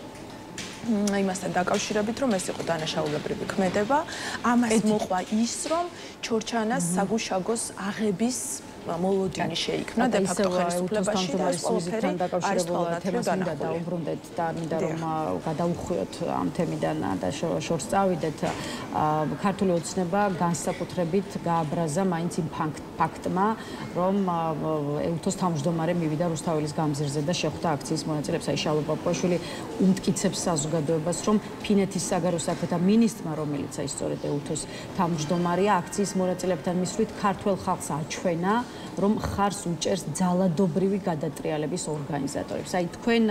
იმასთან დაკავშირებით, რომ ეს იყო დანაშაულებრივი ქმედება, ამას მოყვა ის, რომ ჩორჩანას საგუშაგოს აღების მოლოდინი შეიქმნა დე-ფაქტო ხელისუფლებაში და ეს ყველაფერი არის თვალნათლად დაუბრუნდეთ და მინდა რომ გადავუხვიოთ ამ თემიდან და შორს წავიდეთ. ქართული ოცნება განსაკუთრებით გააბრაზა მაინც იმ ფაქტმა, რომ ეუთოს თავმჯდომარე მივიდა რუსთაველის გამზირზე და შეხვდა აქციის მონაწილეებს. აი შალო პაპუაშვილი უმტკიცებს საზოგადოებას, რომ ფინეთის საგარეო საქმეთა მინისტრმა, რომელიც აი სწორედ ეუთოს თავმჯდომარეა, აქციის მონაწილეებთან მისვლით ქართველ ხალხს აჩვენა, რომ ხარს უჭერს ძალადობრივი გადატრიალების ორგანიზატორებს. აი თქვენ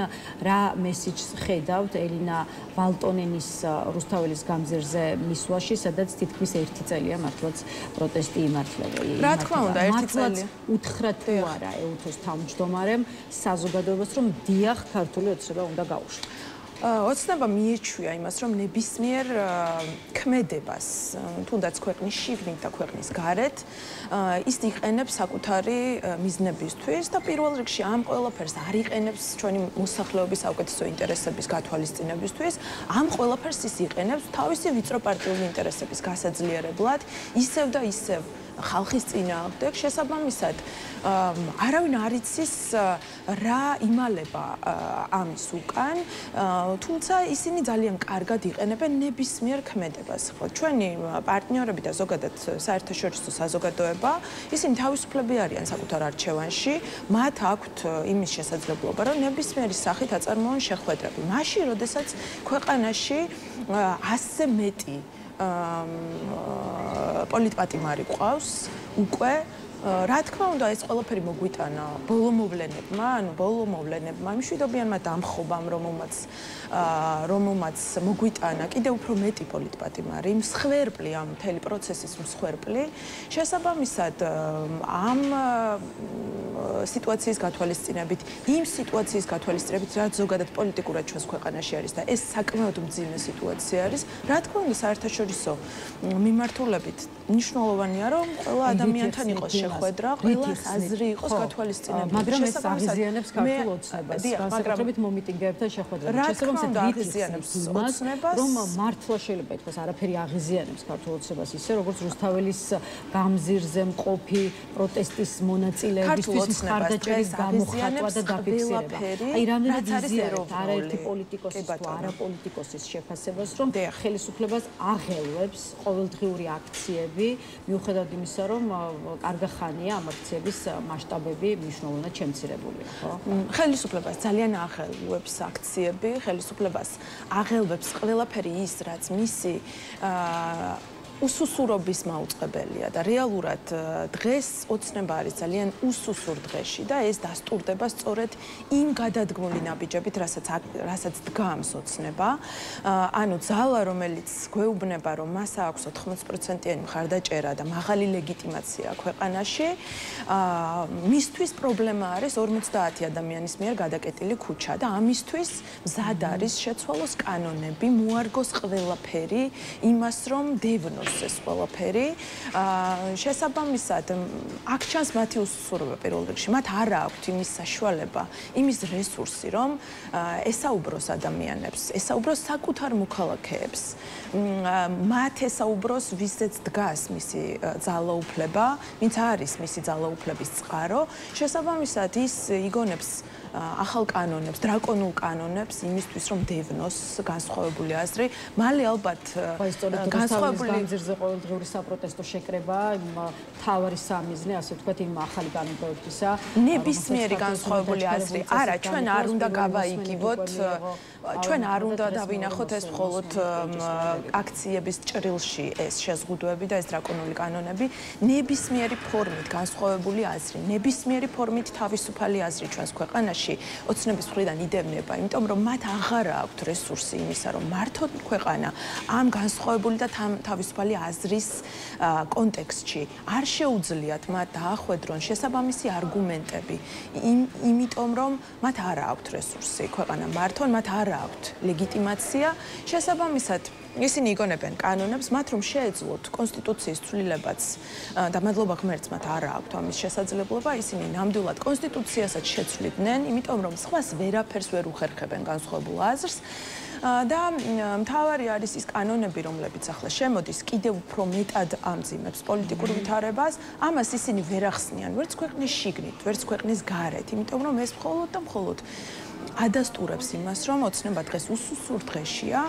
რა მესიჯს ხედავთ ელინა ვალტონენის რუსთაველის გამზირზე მისვლაში, სადაც თითქმის 1 წელია მართლაც პროტესტი იმართება. რა თქმა უნდა, 1 წელი. უთხრა თუ არა ეუთოს თავმჯდომარემ საზოგადოებას, რომ დიახ, ქართული ოცნება უნდა გაუშვას. ოცნება მიეჩვია იმას, რომ ნებისმიერ ქმედებას, თუნდაც ქვეყნის შიგნით და ქვეყნის გარეთ, ის იყენებს საკუთარი მიზნებისთვის და პირველ რიგში ამ ყველაფერს არ იყენებს ჩვენი მოსახლეობის საუკეთესო ინტერესების გათვალისწინებისთვის, ამ ყველაფერს ის იყენებს თავისი ვიწრო პარტიული ინტერესების გასაძლიერებლად, ისევ და ისევ ხალხის წინააღმდეგ. შესაბამისად, არავინ არ იცის რა იმალება ამის უკან, თუმცა ისინი ძალიან კარგად იყენებენ ნებისმიერ ქმედებას. ჩვენი პარტნიორები და ზოგადად საერთაშორისო საზოგადოება, ისინი თავისუფლები არიან საკუთარ არჩევანში, მათ აქვთ იმის შესაძლებლობა, რომ ნებისმიერი სახით აწარმოონ შეხვედრები. მაშინ, როდესაც ქვეყანაში 100-ზე მეტი პოლიტპატიმარი ყავს უკვე რა თქმა უნდა ეს ყველაფერი მოგვიტანა ბოლო მოვლენებმა მშვიდობიანმა დამხობამ რომელმაც მოგვიტანა კიდევ უფრო მეტი პოლიტპატიმარი მსხვერპლი ამ მთელი პროცესის მსხვერპლი შესაბამისად ამ სიტუაციის გათვალისწინებით იმ სიტუაციის გათვალისწინებით რაც ზოგადად პოლიტიკურად ჩვენს ქვეყანაში არის და ეს საკმაოდ მძიმე სიტუაცია არის რა თქმა უნდა საერთაშორისო მიმართულებით მნიშვნელოვანია რომ ყველა ადამიანთან იყოს შეხვედრა, ყველა აზრი იყოს გათვალისწინებული. მაგრამ ეს აღიზიანებს ქართულ ოცნებას. განსაკუთრებით მომიტინგეებთან შეხვედრები. შესაბამისად აღიზიანებს ოცნებას, რომ მართლა შეიძლება ითქვას, არაფერი აღიზიანებს ქართულ ოცნებას ისე, როგორც რუსთაველის გამზირზე მყოფი პროტესტის მონაწილეებისთვის მხარდაჭერის გამოხატვა და დაფიქსირება. აი, რამდენად იზიარებთ არაერთი პოლიტიკოსის თუ არაპოლიტიკოსის შეფასებას, რომ ხელისუფლებას აღელვებს ყოველდღიური აქციები, მიუხედავად იმისა, რომ კარგა ხანია ამ აქციების მასშტაბები მნიშვნელოვნად შემცირებულია, ხო? ხელისუფლებას ძალიან აღელვებს აქციები, ხელისუფლებას აღელვებს ყველაფერი ის, რაც მისი უსუსურობის მაუწყებელია და რეალურად დღეს ოცნება არის ძალიან უსუსურ დღეში და ეს დასტურდება სწორედ იმ გადადგმული ნაბიჯებით, რასაც დგამს ოცნება. ანუ ძალა, რომელიც გვეუბნება, რომ მას აქვს 80%-იანი მხარდაჭერა და მაღალი ლეგიტიმაცია ქვეყანაში, მისთვის პრობლემა არის 50 ადამიანის მიერ გადაკეტილი ქუჩა და ამისთვის მზად არის შეცვალოს კანონები, მოარგოს ყველაფერი იმას, რომ დევნოს ეს ყველაფერი. შესაბამისად, აქ ჩანს მათი უსუსურობა პირველ რიგში. მათ არ აქვთ იმის საშუალება, იმის რესურსი, რომ ესაუბროს ადამიანებს, ესაუბროს საკუთარ მოქალაქეებს. მათ ესაუბროს, ვისაც დგას მისი ძალაუფლება, ვინც არის მისი ძალაუფლების წყარო. შესაბამისად, ის იგონებს ახალ კანონებს, დრაკონულ კანონებს იმისთვის, რომ დევნოს განსხვავებული აზრი. მალე ალბათ განსხვავებული განძირზე ყოველდღიური საპროტესტო შეკრება, მთავარი სამიზნე, ასე ვთქვათ, იმ ახალი კანონპროექტისა. ნებისმიერი განსხვავებული აზრი. არა, ჩვენ არ უნდა გავაიგივოთ, ჩვენ არ უნდა დავინახოთ ეს მხოლოდ აქციების ჭრილში ეს შეზღუდვები და ეს დრაკონული კანონები. ნებისმიერი ფორმით განსხვავებული აზრი, ნებისმიერი ფორმით თავისუფალი აზრი ჩვენს ქვეყანაში ოცნების მხრიდან იდევნება, იმიტომ რომ მათ აღარ აქვთ რესურსი იმისა, რომ მართოთ ქვეყანა ამ განსხვავებული და თავისუფალი აზრის კონტექსტში. არ შეუძლიათ მათ დაახვედრონ შესაბამისი არგუმენტები, იმიტომ რომ მათ არ აქვთ რესურსი ქვეყანა მართონ, მათ არ აქვთ ლეგიტიმაცია. შესაბამისად, ისინი იგონებენ კანონებს, მათ რომ შეეძლოთ კონსტიტუციის ცვლილებაც და მადლობა ღმერთს მათ არ აქვთ ამის შესაძლებლობა, ისინი ნამდვილად კონსტიტუციასაც შეცვლიდნენ, იმიტომ რომ სხვას ვერაფერს ვერ უხერხებენ განსხვავებულ აზრს. და მთავარი არის ის კანონები, რომლებიც ახლა შემოდის, კიდევ უფრო მეტად ამძიმებს პოლიტიკურ ვითარებას. ამას ისინი ვერ ახსნიან, ვერც ქვეყნის შიგნით, ვერც ქვეყნის გარეთ, იმიტომ რომ ეს მხოლოდ და მხოლოდ ადასტურებს იმას, რომ ოცნება დღეს უსუსურ დღეშია.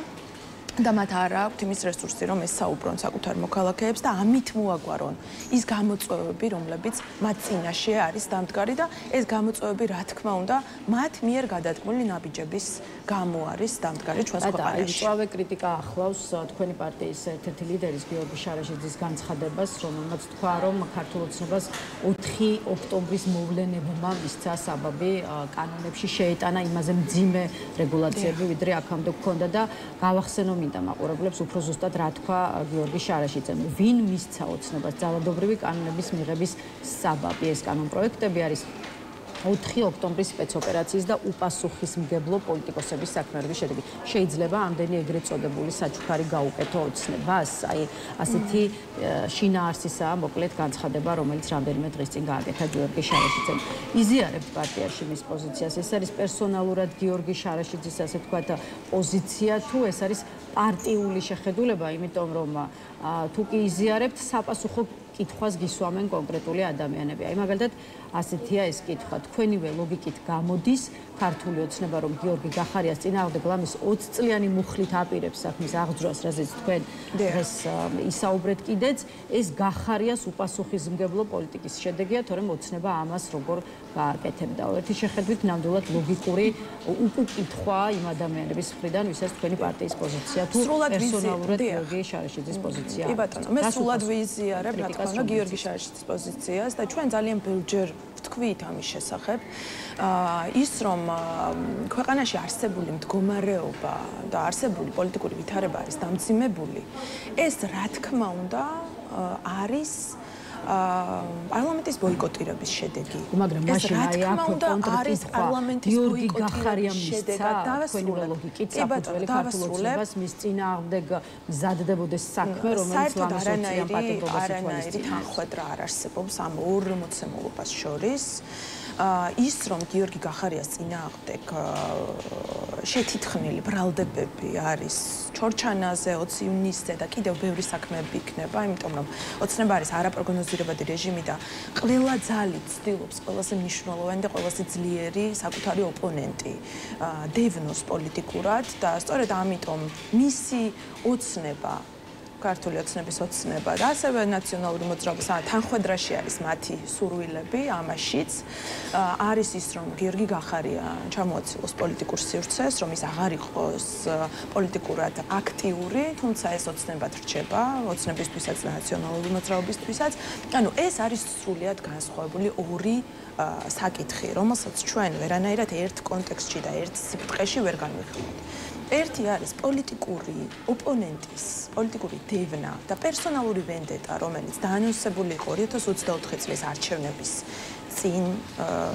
და მათ არ აქვთ იმის რესურსი, რომ ესაუბრონ საკუთარ მოქალაქეებს და ამით მოაგვარონ ის გამოწვევები, რომლებიც მათ წინაშე არის დამდგარი და ეს გამოწვევები, რა თქმა უნდა, მათ მიერ გადადგმული ნაბიჯების გამო არის დამდგარი ჩვენს ქვეყანაში. მწვავე კრიტიკა ახლავს თქვენი პარტიის ერთ-ერთი ლიდერის გიორგი შარაშიძის განცხადებას, რომელმაც თქვა, რომ ქართულ ოცნებას 4 ოქტომბრის მოვლენებმა მისცა საბაბი კანონებში შეეტანა იმაზე მძიმე რეგულაციები, ვიდრე აქამდე გქონდა და გავახსენო მინდა მაყურებლებს უფრო ზუსტად რა თქვა გიორგი შარაშიძემ. ვინ მისცა ოცნებას ძალადობრივი კანონების მიღების საბაბი? ეს კანონპროექტები არის 4 ოქტომბრის სპეცოპერაციის და უპასუხისმგებლო პოლიტიკოსების საქმეების შედეგი. შეიძლება ამდენი ეგრეთ წოდებული საჩუქარი გაუკეთო ოცნებას? აი, ასეთი შინაარსისაა მოკლედ განცხადება, რომელიც რამდენიმე დღის წინ გააკეთა გიორგი შარაშიძემ. იზიარებთ პარტიაში მის პოზიციას? ეს არის პერსონალურად გიორგი შარაშიძის, ასე ვთქვათ, პოზიცია თუ ეს არის პარტიული შეხედულება, იმიტომ რომ თუ კი იზიარებთ, საპასუხო კითხვას გისვამენ კონკრეტული ადამიანები. აი, მაგალითად, ასეთია ეს კითხვა. თქვენივე ლოგიკით გამოდის ქართული ოცნება, რომ გიორგი გახარიას წინააღმდეგ ლამის 20 წლიანი მუხლით აპირებს საქმის აღძრას, რაზეც თქვენ დღეს ისაუბრეთ კიდეც, ეს გახარიას უპასუხისმგებლო პოლიტიკის შედეგია, თორემ ოცნება ამას როგორ გააკეთებდა. ერთი შეხედვით ნამდვილად ლოგიკური უკითხვა იმ ადამიანების მხრიდან, ვისაც თქვენი პარტიის პოზიცია თუ პერსონალურად გიორგი შარაშიძის პოზიცია. კი ბატონო, მე სრულად ვიზიარებ რა თქმა უნდა გიორგი შარაშიძის პოზიციას და ჩვენ ძალიან ბევრჯერ ვთქვით ამის შესახებ. ის რომ ქვეყანაში არსებული მდგომარეობა და არსებული პოლიტიკური ვითარება არის დამძიმებული, ეს რა თქმა უნდა არის პარლამენტის ბოიკოტირების შედეგი. მაგრამ მაშინ აი აქ კონკრეტის პარლამენტის ბოიკოტირების შედეგად დავასრულებთ. საფუძველი ქართულ ოცნებას მის წინააღმდეგ მზადდებოდეს საქმე, რომელიც ლამის არანაირი თანხმედრა არ არსებობს ამ ორ მოცემულობას შორის. ის რომ გიორგი გახარიას წინააღმდეგ შეთითხნილი ბრალდებები არის ჩორჩანაზე, 20 ივნისზე და კიდევ ბევრი საქმეები იქნება, იმიტომ რომ ოცნება არის არაპროგნოზირებადი რეჟიმი და ყველა ძალით ცდილობს ყველაზე მნიშვნელოვანი და ყველაზე ძლიერი საკუთარი ოპონენტი დევნოს პოლიტიკურად და სწორედ ამიტომ მისი ოცნება ქართული ოცნების ოცნება და ასევე ნაციონალური მოძრაობის თანხვედრაში არის მათი სურვილები ამაშიც. არის ის, რომ გიორგი გახარია ჩამოაცილოს პოლიტიკურ სივრცეს, რომ ის აღარ იყოს პოლიტიკურად აქტიური, თუმცა ეს ოცნებად რჩება, ოცნებისთვისაც და ნაციონალური მოძრაობისთვისაც. ანუ ეს არის სრულიად განსხვავებული ორი საკითხი, რომელსაც ჩვენ ვერანაირად ერთ კონტექსტში და ერთ სიბრტყეში ვერ განვიხილავთ. ერთი არის პოლიტიკური ოპონენტის, პოლიტიკური დევნა და პერსონალური ვენდეტა, რომელიც დაანონსებული იყო 2024 წლის არჩევნების წინ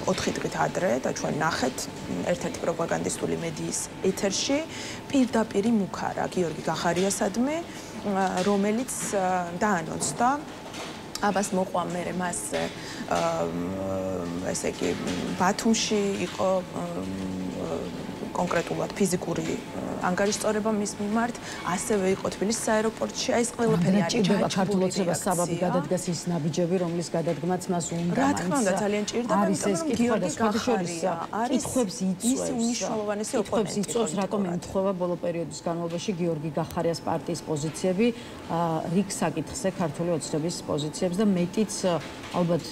4 დღით ადრე და ჩვენ ნახეთ ერთ-ერთი პროპაგანდისტული მედიის ეთერში პირდაპირი მუქარა გიორგი გახარიასადმი, რომელიც დაანონსდა აბას მოყვა მერე მასზე ესე იგი ბათუმში იყო კონკრეტულად ფიზიკური ანგარიშწორება მის მიმართ, ასევე იყო თბილისის აეროპორტში, ეს ყველაფერი არის ჭირდება ქართულ ოცნებას საბაბი გადადგას ის ნაბიჯები, რომლის გადადგმაც მას უნდა. რა თქმა უნდა, ძალიან ჭირდება, იმიტომ რომ გიორგი გახარია კითხვებს იწვევს. მისი უნიშნულოვანესი ოპონენტი იწვევს, რატომ ემთხვევა ბოლო პერიოდის განმავლობაში გიორგი გახარიას პარტიის პოზიციები რიგ საკითხზე ქართული ოცნების პოზიციებს და მეტიც ალბათ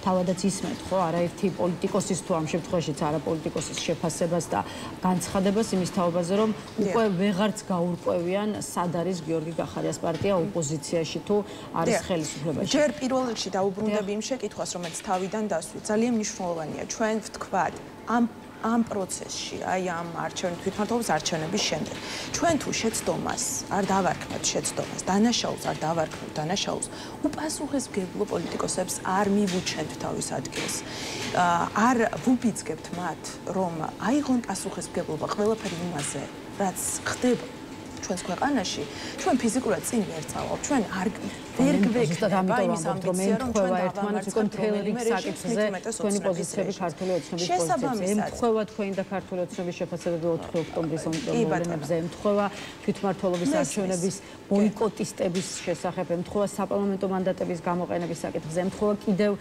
თავადაც ისმენთ ხო არაერთი პოლიტიკოსის თუ ამ შემთხვევაშიც არა პოლიტიკოსის შეფასებას და განცხადებას იმის თაობაზე რომ უკვე ვეღარც გაურკვევიან სად არის გიორგი გახარიას პარტია ოპოზიციაში თუ არის ხელისუფლებაში. ჯერ პირველ რიგში დაუბრუნდები იმ შეკითხვას, რომელიც თავიდან დასვით. ძალიან მნიშვნელოვანია ჩვენ ვთქვათ ამ პროცესში, აი ამ თვითმმართველობის არჩევნების შემდეგ. ჩვენ თუ შეცდომას არ დავარქმევთ შეცდომას, დანაშაულს არ დავარქმევთ დანაშაულს, უპასუხისმგებლო პოლიტიკოსებს არ მივუჩენთ თავის ადგილს. არ ვუბიძგებთ მათ, რომ აიღონ პასუხისმგებლობა ყველაფერი იმაზე, რაც ხდება ჩვენს ქვეყანაში, ჩვენ ფიზიკურად წინ ვერ წავალთ. ჩვენ არ ვერ გვექნება იმის ამბიცია, რომ ჩვენ ერთმანეთს უკვე მთელ რიგ საკითხზე თქვენი პოზიციები ქართული ოცნების პოზიციებზე. ემთხვევა თქვენი და ქართული ოცნების შეფასებები 4 ოქტომბრის მოვლენებზე, ემთხვევა თვითმმართველობის არჩევნების ბოიკოტისტების შესახებ, ემთხვევა საპარლამენტო მანდატების გამოყენების საკითხზე, ემთხვევა კიდევ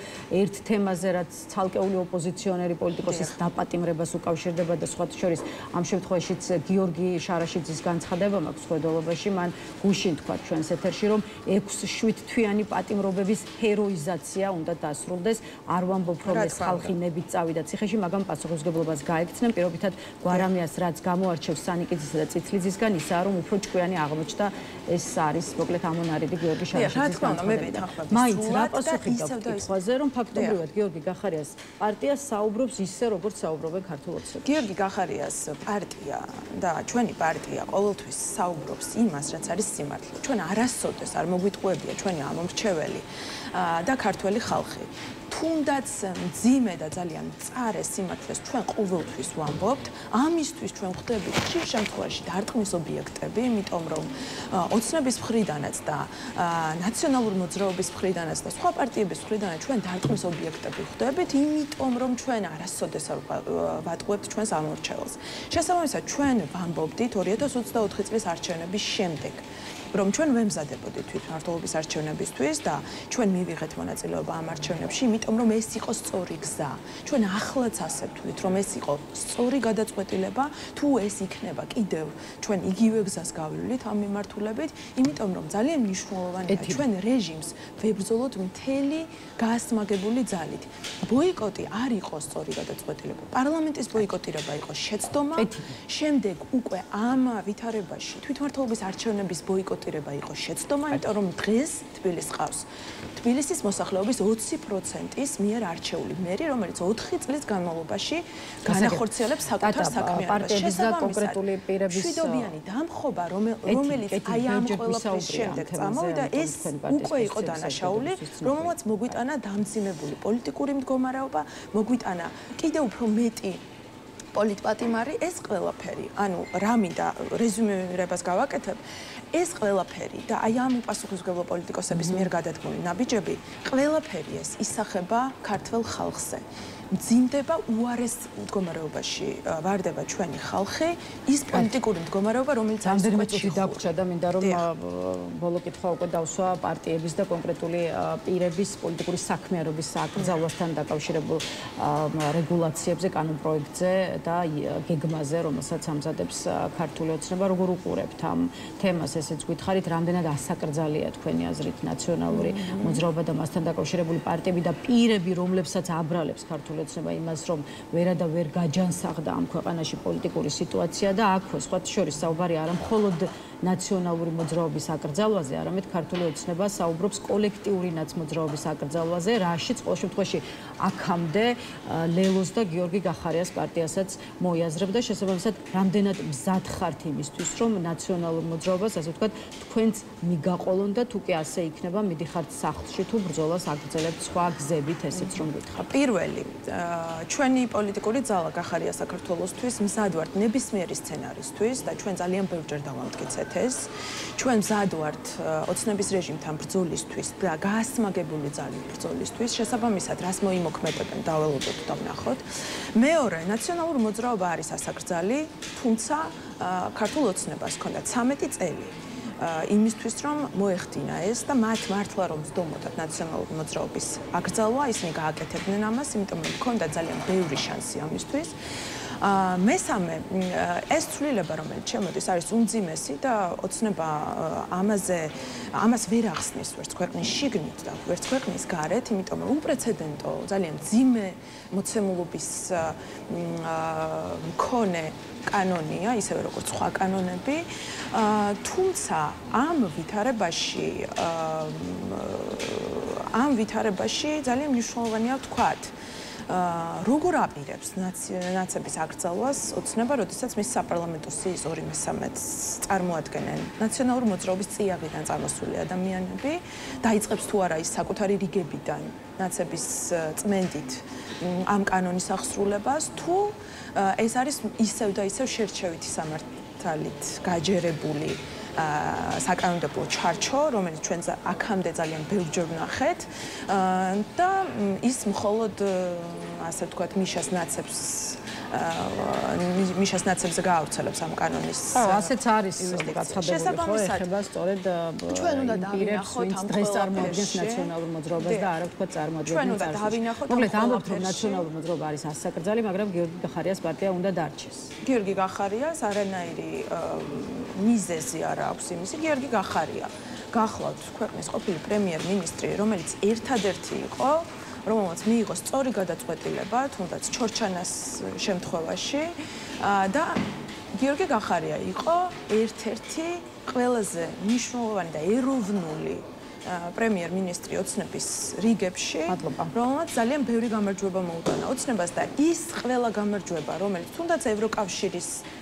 ერთ თემაზე, რაც ცალკეული ოპოზიციონერი პოლიტიკოსის დაპატიმრებას უკავშირდება და სხვათა შორის ამ შემთხვევაშიც გიორგი შარაშიძის განცხადება მაქვს ხედველობაში, მან გუშინ თქვა ჩვენს ეთერში, რომ 6-7 თვიანი პატიმრობების ჰეროიზაცია უნდა დასრულდეს. არ ვამბობ, რომ ეს ხალხი ნებით წავიდა ციხეში, მაგრამ პასუხისმგებლობას გაექცნენ. პირობითად გვარამიას რაც გამოარჩევს სანიკიძისა და წითლიძისგან, ისაა რომ უფრო ჭკვიანი აღმოჩნდა ეს არის მოკლედ ამონარიდი გიორგი შარაშიძის განცხადება. მაინც რა პასუხი გაქვთ კითხვაზე, რომ ფაქტობრივად გიორგი გახარიას პარტია საუბრობს ისე, როგორც საუბრობენ ქართულ ოცნებაში. გიორგი გახარიას პარტია და ჩვენი პარტია ყოველთვის საუბრობს იმას, რაც არის სიმართლე. ჩვენ არასოდეს არ მოგვიტყუებია ჩვენი ამომრჩეველი და ქართველი ხალხი. თუნდაც მძიმე და ძალიან მწარე სიმართლეს ჩვენ ყოველთვის ვამბობთ. ამისთვის ჩვენ ვხდებით ხშირ შემთხვევაში დარტყმის ობიექტები, იმიტომ რომ ოცნების მხრიდანაც და ნაციონალური მოძრაობის მხრიდანაც და სხვა პარტიების მხრიდანაც ჩვენ დარტყმის ობიექტები ვხდებით, იმიტომ რომ ჩვენ არასოდეს არ ვატყუებთ ჩვენს ამომრჩეველს. შესაბამისად, ჩვენ ვამბობდით 2024 წლის არჩევნების შემდეგ, რომ ჩვენ ვემზადებოდით თვითმმართველობის არჩევნებისთვის და ჩვენ მივიღეთ მონაწილეობა ამ არჩევნებში, იმიტომ რომ ეს იყო სწორი გზა. ჩვენ ახლაც ასე ვთვლით, რომ ეს იყო სწორი გადაწყვეტილება, თუ ეს იქნება კიდევ ჩვენ იგივე გზას გავივლით ამ მიმართულებით, იმიტომ რომ ძალიან მნიშვნელოვანია ჩვენ რეჟიმს ვებრძოლოთ მთელი გაასმაგებული ძალით. ბოიკოტი არ იყო სწორი გადაწყვეტილება. პარლამენტის ბოიკოტირება იყო შეცდომა, შემდეგ უკვე ამ ვითარებაში თვითმმართველობის არჩევნების ბოიკოტირება იყო შეცდომა, იმიტომ რომ დღეს თბილისს ყავს თბილისის მოსახლეობის 20%-ის მიერ არჩეული მერი, რომელიც 4 წლის განმავლობაში განახორციელებს საკუთარ საქმიანობას. შესაბამისად, მშვიდობიანი დამხობა, რომელიც აი ამ ყველაფრის შემდეგ წამოვიდა, ეს უკვე იყო დანაშაული, რომელმაც მოგვიტანა დამძიმებული პოლიტიკური მდგომარეობა, მოგვიტანა კიდევ უფრო მეტი პოლიტპატიმარი, ეს ყველაფერი, ანუ რა მინდა რეზუმირებას გავაკეთებ, ეს ყველაფერი და აი ამ უპასუხისმგებლო პოლიტიკოსების მიერ გადადგმული ნაბიჯები, ყველაფერი ეს ისახება ქართველ ხალხზე. მძიმდება უარეს მდგომარეობაში ვარდება ჩვენი ხალხი, ის პოლიტიკური მდგომარეობა, რომელიც რამდენიმე წუთი დაგვრჩა და მინდა რომ ბოლო კითხვა უკვე დავსვა პარტიების და კონკრეტული პირების პოლიტიკური საქმიანობის აკრძალვასთან დაკავშირებულ რეგულაციებზე, კანონპროექტზე და გეგმაზე, რომელსაც ამზადებს ქართული ოცნება. როგორ უყურებთ ამ თემას, ესეც გითხარით, რამდენად ასაკრძალია თქვენი აზრით ნაციონალური მოძრაობა და მასთან დაკავშირებული პარტიები და პირები, რომლებსაც აბრალებს ქართული ოცნება იმას, რომ ვერა და ვერ გაჯანსაღდა ამ ქვეყანაში პოლიტიკური სიტუაცია და აქვე სხვათა შორის საუბარი არა მხოლოდ ნაციონალური მოძრაობის აკრძალვაზე, არამედ ქართული ოცნება საუბრობს კოლექტიური ნაცმოძრაობის აკრძალვაზე, რაშიც ყოველ შემთხვევაში აქამდე ლელოს და გიორგი გახარიას პარტიასაც მოიაზრებ და შესაბამისად რამდენად მზად ხართ იმისთვის, რომ ნაციონალურ მოძრაობას, ასე ვთქვათ, თქვენც მიგაყოლონ და თუ კი ასე იქნება, მიდიხართ სახლში თუ ბრძოლას აგრძელებთ სხვა გზებით, ესეც რომ გითხრათ. პირველი, ჩვენი პოლიტიკური ძალა გახარია საქართველოსთვის, მზად ვართ ნებისმიერი სცენარისთვის და ჩვენ ძალიან ბევრჯერ დავამტკიცეთ ეს. ჩვენ მზად ვართ ოცნების რეჟიმთან ბრძოლისთვის და გაასმაგებული ძალით ბრძოლისთვის. შესაბამისად, რას მოიმოქმედებენ, დაველოდოთ და ვნახოთ. მეორე, ნაციონალური მოძრაობა არის ასაკრძალი, თუმცა ქართულ ოცნებას ჰქონდა 13 წელი იმისთვის, რომ მოეხდინა ეს და მათ მართლა რომ ზდომოდათ ნაციონალური მოძრაობის აკრძალვა, ისინი გააკეთებდნენ ამას, იმიტომ რომ ჰქონდა ძალიან ბევრი შანსი ამისთვის. მესამე, ეს ცვლილება, რომელიც შემოდის, არის უმძიმესი და ოცნება ამას ვერ ახსნის ვერც ქვეყნის შიგნით და ვერც ქვეყნის გარეთ, იმიტომ რომ უპრეცედენტო, ძალიან მძიმე მოცემულობის მქონე კანონია, ისევე როგორც სხვა კანონები, თუმცა ამ ვითარებაში ძალიან მნიშვნელოვანია ვთქვათ, როგორ აპირებს ნაცების აკრძალვას ოცნება, როდესაც მის საპარლამენტო სიის 2/3-ს წარმოადგენენ ნაციონალური მოძრაობის წიაღიდან წამოსული ადამიანები, დაიწყებს თუ არა ის საკუთარი რიგებიდან ნაცების წმენდით ამ კანონის აღსრულებას, თუ ეს არის ისევ და ისევ შერჩევითი სამართალით გაჯერებული საკანონმდებლო ჩარჩო, რომელიც ჩვენ აქამდე ძალიან ბევრჯერ ვნახეთ და ის მხოლოდ ასე ვთქვათ მიშას ნაცებზე გაავრცელებს ამ კანონის. ასეც არის გაცხადებული, ხო, ეხება სწორედ ჩვენ უნდა დავინახოთ ამ დღეს წარმოადგენს ნაციონალურ მოძრაობას და არა ვთქვათ წარმოადგენს წარსულს. მოკლედ ამბობთ, რომ ნაციონალური მოძრაობა არის ასაკრძალი, მაგრამ გიორგი გახარიას პარტია უნდა დარჩეს. გიორგი გახარიას არანაირი მიზეზი არ აქვს იმისი. გიორგი გახარია გახლავთ ქვეყნის ყოფილი პრემიერ-მინისტრი, რომელიც ერთადერთი იყო, რომელმაც მიიღო სწორი გადაწყვეტილება, თუნდაც ჩორჩანას შემთხვევაში და გიორგი გახარია იყო ერთ-ერთი ყველაზე მნიშვნელოვანი და ეროვნული პრემიერ-მინისტრი ოცნების რიგებში, რომელმაც ძალიან ბევრი გამარჯვება მოუტანა ოცნებას და ის ყველა გამარჯვება, რომელიც თუნდაც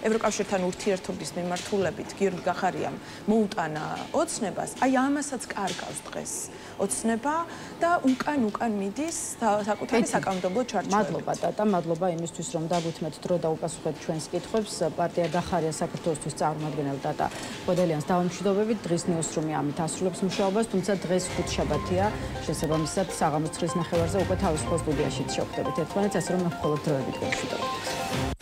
ევროკავშირთან ურთიერთობის მიმართულებით გიორგი გახარიამ მოუტანა ოცნებას, აი ამასაც კარგავს დღეს ოცნება და უკან მიდის საკუთარი საკანონმდებლო ჩარჩოებით. მადლობა ტატა, მადლობა იმისთვის, რომ დაგვითმეთ დრო და უპასუხეთ ჩვენს კითხვებს. პარტია გახარია საქართველოსთვის წარმომადგენელ ტატა ყვედელიანს დავამშვიდობებით. დღის ნიუსრუმი ამით ასრულებს მუშაობას, თუმცა დღეს ხუთშაბათია, შესაბამისად საღამოს 9:30-ზე უკვე თავისუფალ სტუდიაში შევხვდებით ერთმანეთს, ასე რომ მხოლოდ დროებით გავშვიდობთ.